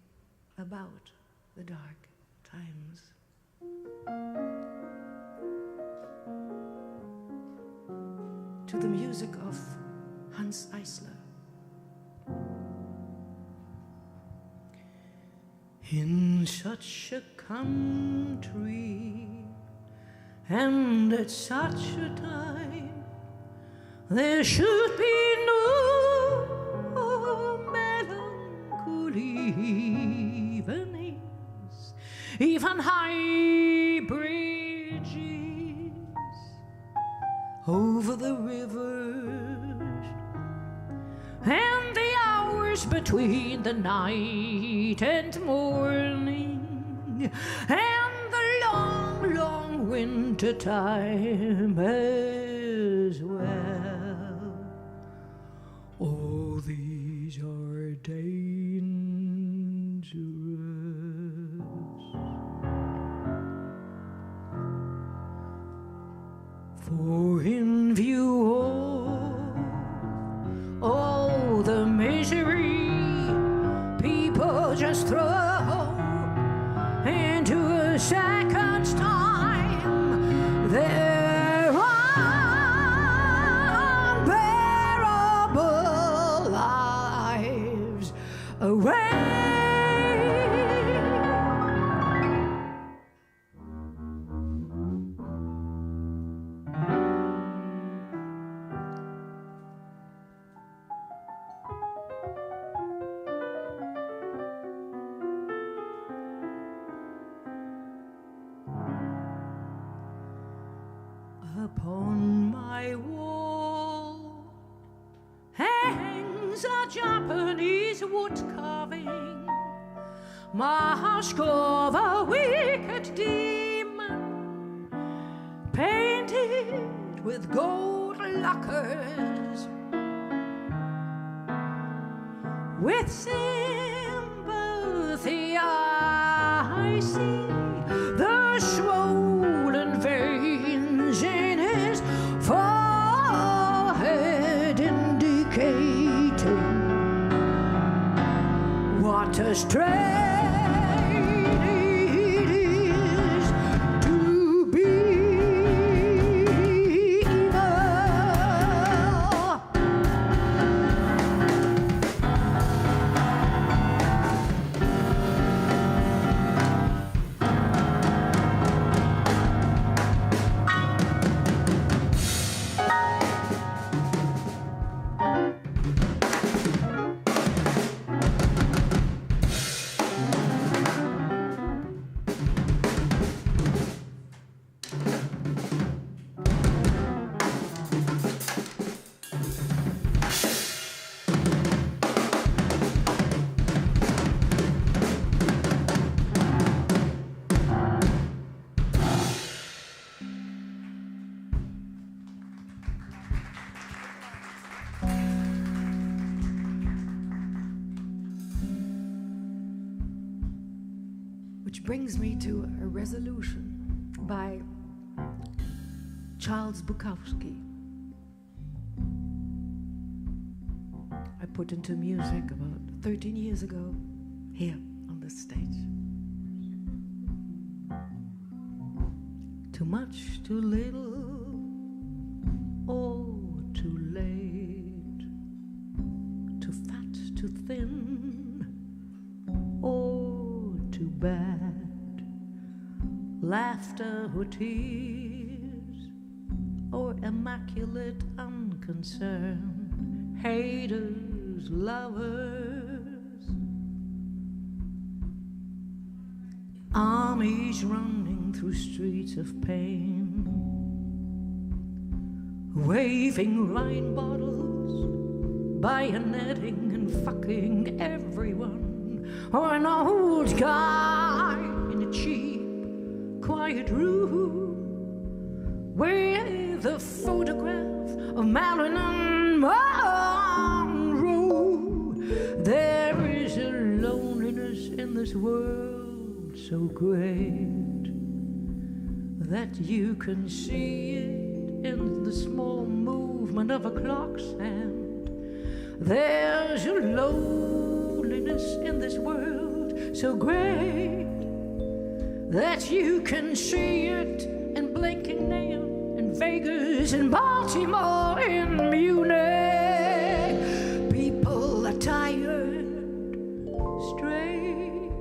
about the dark times. To the music of Hans Eisler. In such a country and at such a time, there should be no melancholy evenings, even high bridges over the rivers, and the hours between the night and morning, and the long, long winter time as well. All these are dangerous, for in view of all the misery people just throw into a second's time, their unbearable lives away. Upon my wall hangs a Japanese wood carving, mask of a wicked demon, painted with gold lacquers. With sympathy I see the swollen veins in his forehead, indicating what a strain it is to be evil. Which brings me to a resolution by Charles Bukowski. I put into music about 13 years ago here on this stage. Too much, too little, or too late. Too fat, too thin, or too bad. Laughter or tears, or immaculate unconcern. Haters, lovers, armies running through streets of pain, waving wine bottles, bayoneting and fucking everyone, or an old guy in a cheap, quiet room with a photograph of Marilyn Monroe. There is a loneliness in this world so great that you can see it in the small movement of a clock's hand. There's a loneliness in this world so great that you can see it in blinking nail, in Vegas, in Baltimore, in Munich. People are tired, strayed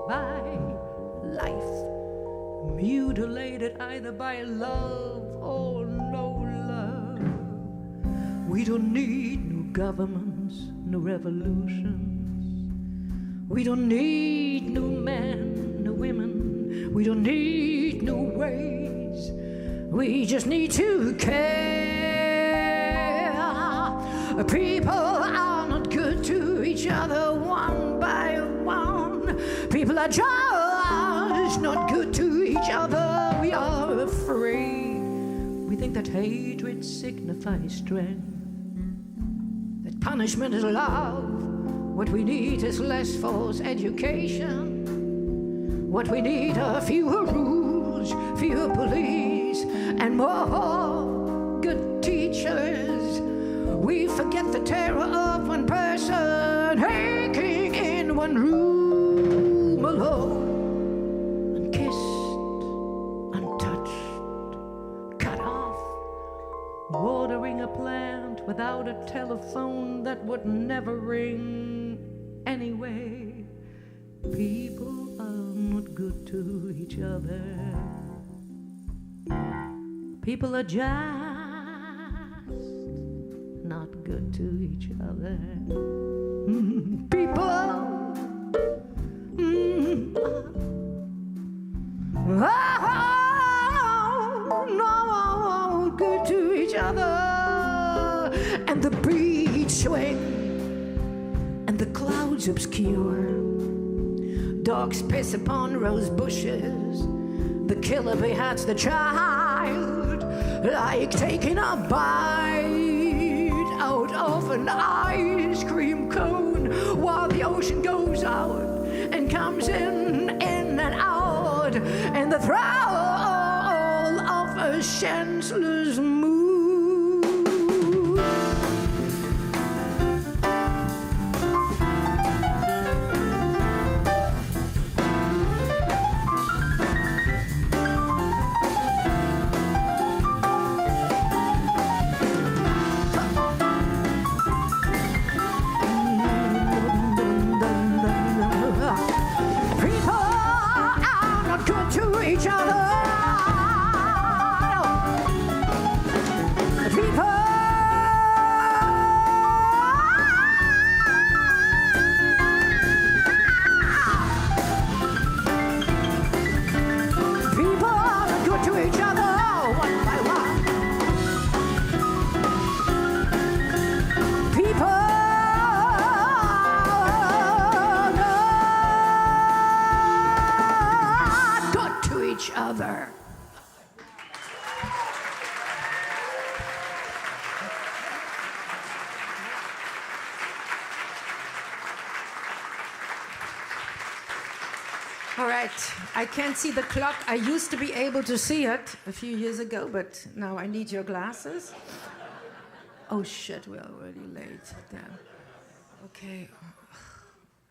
by life, mutilated either by love or no love. We don't need new governments, no revolutions. We don't need new men, new women. We don't need new ways. We just need to care. People are not good to each other one by one. People are just not good to each other. We are afraid. We think that hatred signifies strength, that punishment is love. What we need is less false education. What we need are fewer rules, fewer police, and more good teachers. We forget the terror of one person aching in one room alone, unkissed, untouched, cut off, watering a plant without a telephone that would never ring anyway. People are not good to each other. People are just not good to each other. People are not good to each other. And the breeze swing and the clouds obscure. Dogs piss upon rose bushes. The killer beheads the child, like taking a bite out of an ice cream cone, while the ocean goes out and comes in and out, and the thrill of a senseless mood. All right, I can't see the clock. I used to be able to see it a few years ago, but now I need your glasses. Oh shit, we're already late. Damn. Okay,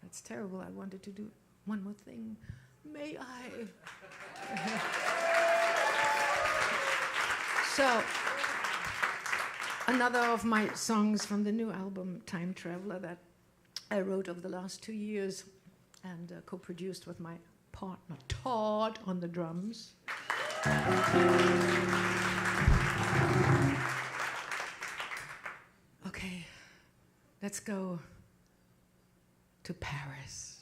that's terrible. I wanted to do one more thing. May I? So, another of my songs from the new album, Time Traveler, that I wrote over the last 2 years and co-produced with my partner, Todd, on the drums. Okay, let's go to Paris.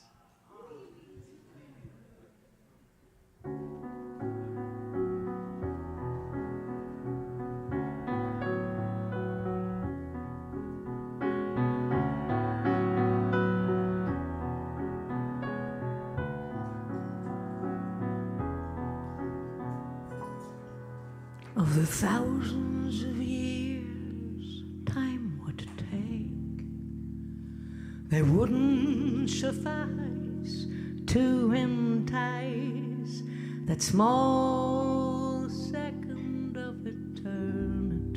Of the thousands of years time would take, they wouldn't suffice to entice that small second of eternity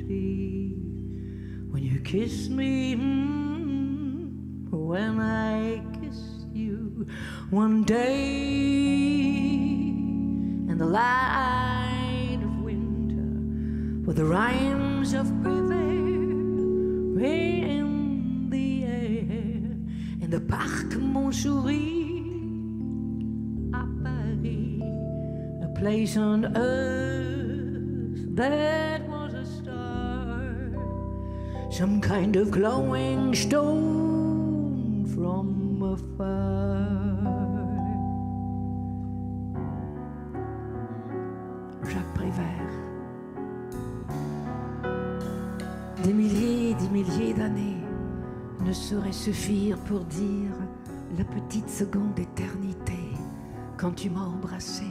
when you kiss me, when I kiss you, One day in the light of winter, with the rhymes of river in the air, in the parc Montsouris à Paris, a place on earth that was a star, some kind of glowing stone from afar. Jacques Prévert. Des milliers d'années ne sauraient suffire pour dire la petite seconde d'éternité quand tu m'as embrassé,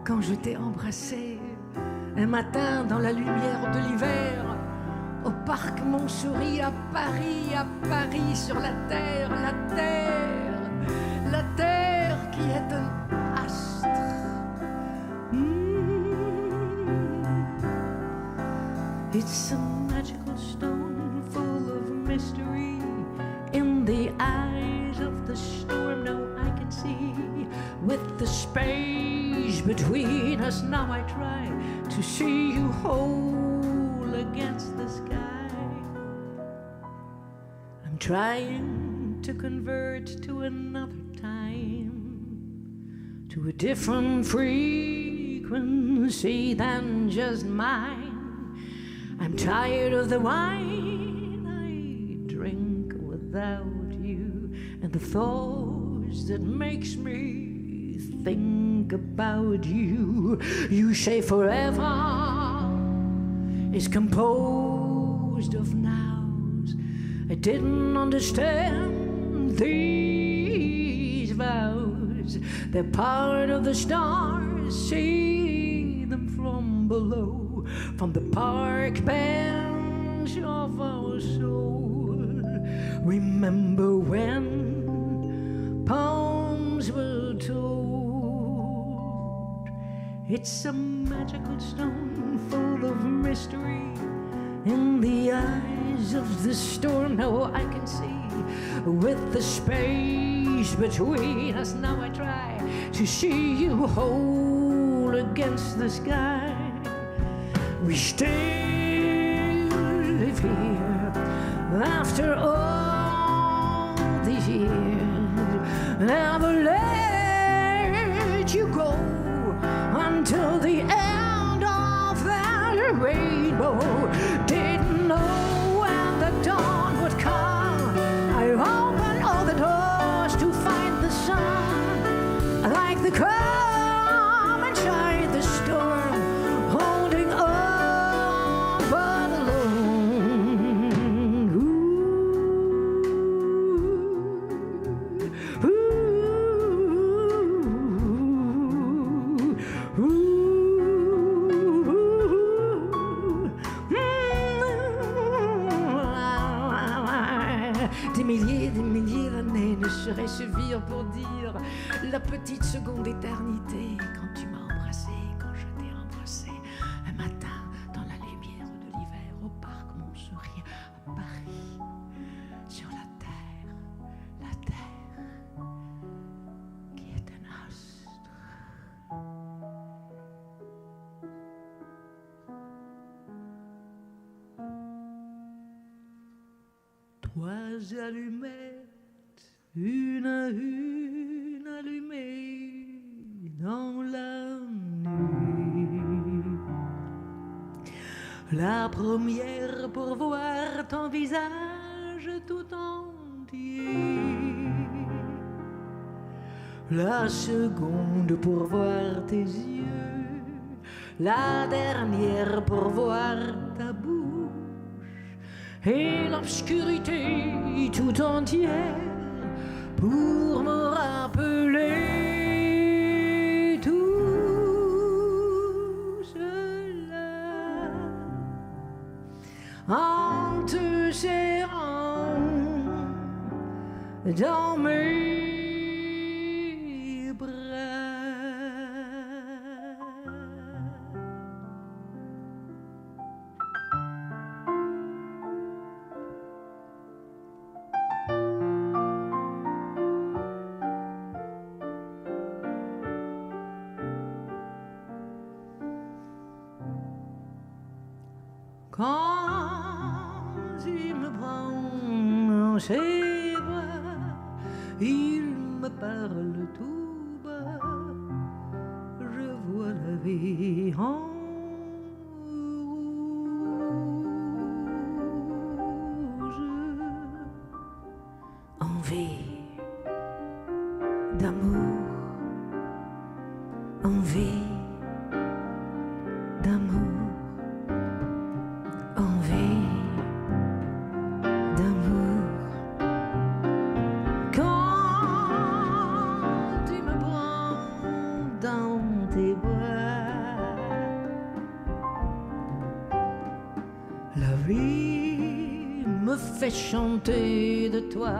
quand je t'ai embrassé, un matin dans la lumière de l'hiver, au parc Montsouris à Paris, sur la terre, la terre qui est un astre. It's a magical stone full of mystery. In the eyes of the storm, now I can see. With the space between us, now I try to see you whole against the sky. I'm trying to convert to another time, to a different frequency than just mine. I'm tired of the wine I drink without you, and the thoughts that makes me think about you. You say forever is composed of nows. I didn't understand these vows. They're part of the stars, see them from below, from the park bench of our soul. Remember when poems were told? It's a magical stone full of mystery. In the eyes of the storm, now I can see. With the space between us, now I try to see you whole against the sky. We still live here after all these years. Never let you go until the end of that rainbow. Didn't know when the dawn would come. I opened all the doors to find the sun, like the calm inside the storm, holding on but alone. Ooh, ooh, ooh, Des milliers d'années ne sauraient suffire pour dire la petite seconde d'éternité quand tu m'as embrassé, quand je t'ai embrassé, un matin dans la lumière de l'hiver au parc Montsouris à Paris, sur la terre qui est un astre. Trois allumettes, une à une allumées dans la nuit. La première pour voir ton visage tout entier. La seconde pour voir tes yeux. La dernière pour voir ta bouche. Et l'obscurité tout entière pour me rappeler tout cela en te serrant dans mes bras. dans ses bras, il me parle tout bas, je vois la vie en rouge. Envie d'amour, envie d'amour, envie d'amour. Quand tu me prends dans tes bras, la vie me fait chanter de toi.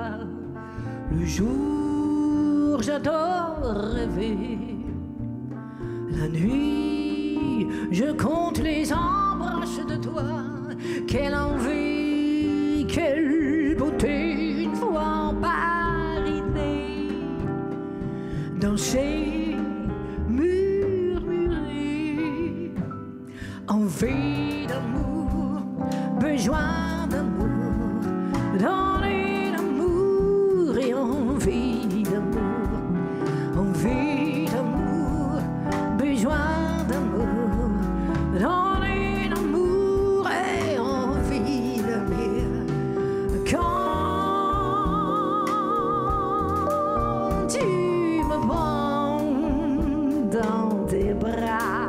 Le jour, j'adore rêver. La nuit, je compte les embranches de toi. Quelle envie, quelle beauté, une fois par idée. Danser, murmurer. Envie d'amour, besoin d'amour. Donner l'amour et envie d'amour. Envie d'amour, besoin d'amour, donner l'amour et envie d'amour. Quand tu me prends dans tes bras,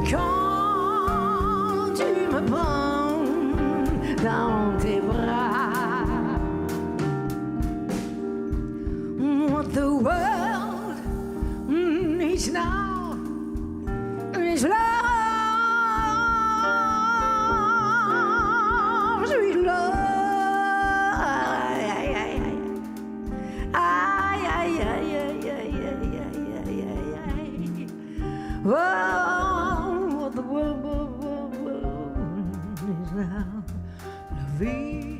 quand tu me prends dans tes bras, what the world needs now is love, sweet love. Oh, what the world needs now, la vie.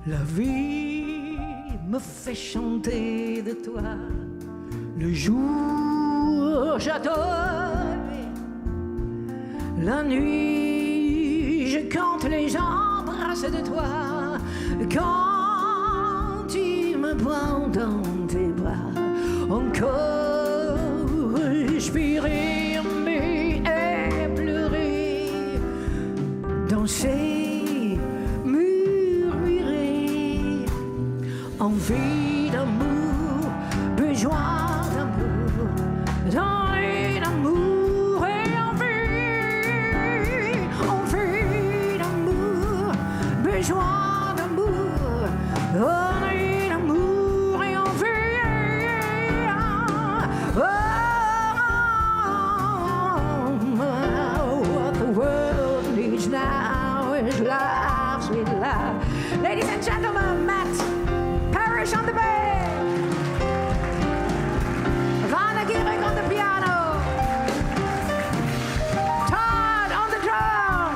La vie me fait chanter de toi. Le jour, j'adore. La nuit, je compte les embrasses de toi. Quand tu me prends dans tes bras, encore respirer, aimer et pleurer, danser, murmurer. Envie d'amour, besoin d'amour, donner l'amour et envie d'amour, besoin d'amour, donner l'amour et envie. What the world needs now is love, sweet love. Ladies and gentlemen, Matt Paris on the bass, Vanna Gierig on the piano, Todd on the drum.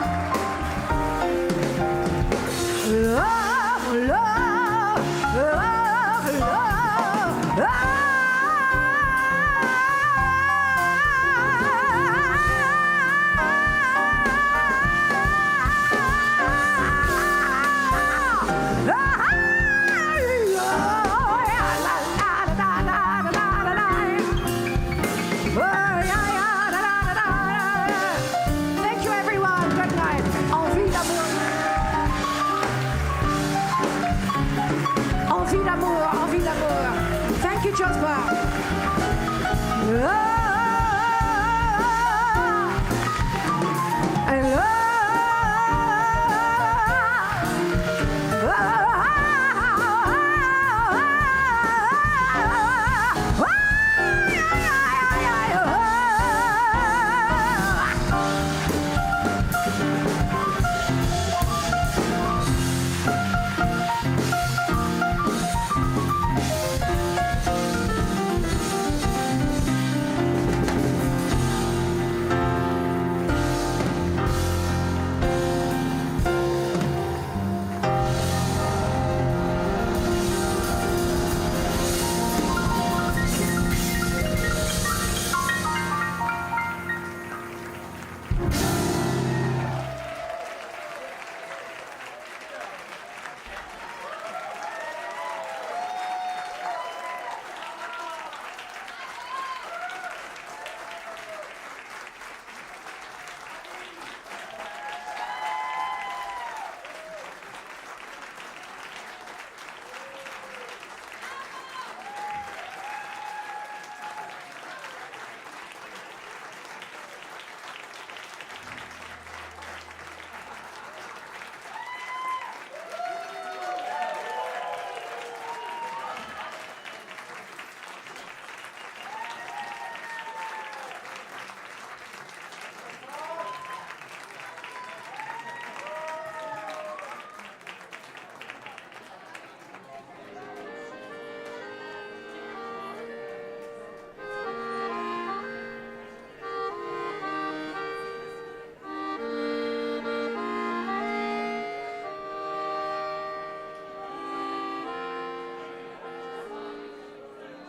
Love, love, love, love, love. Thank you everyone, good night. Envie d'amour. Envie d'amour, envie d'amour. Thank you, Jasper. I love. Thank you.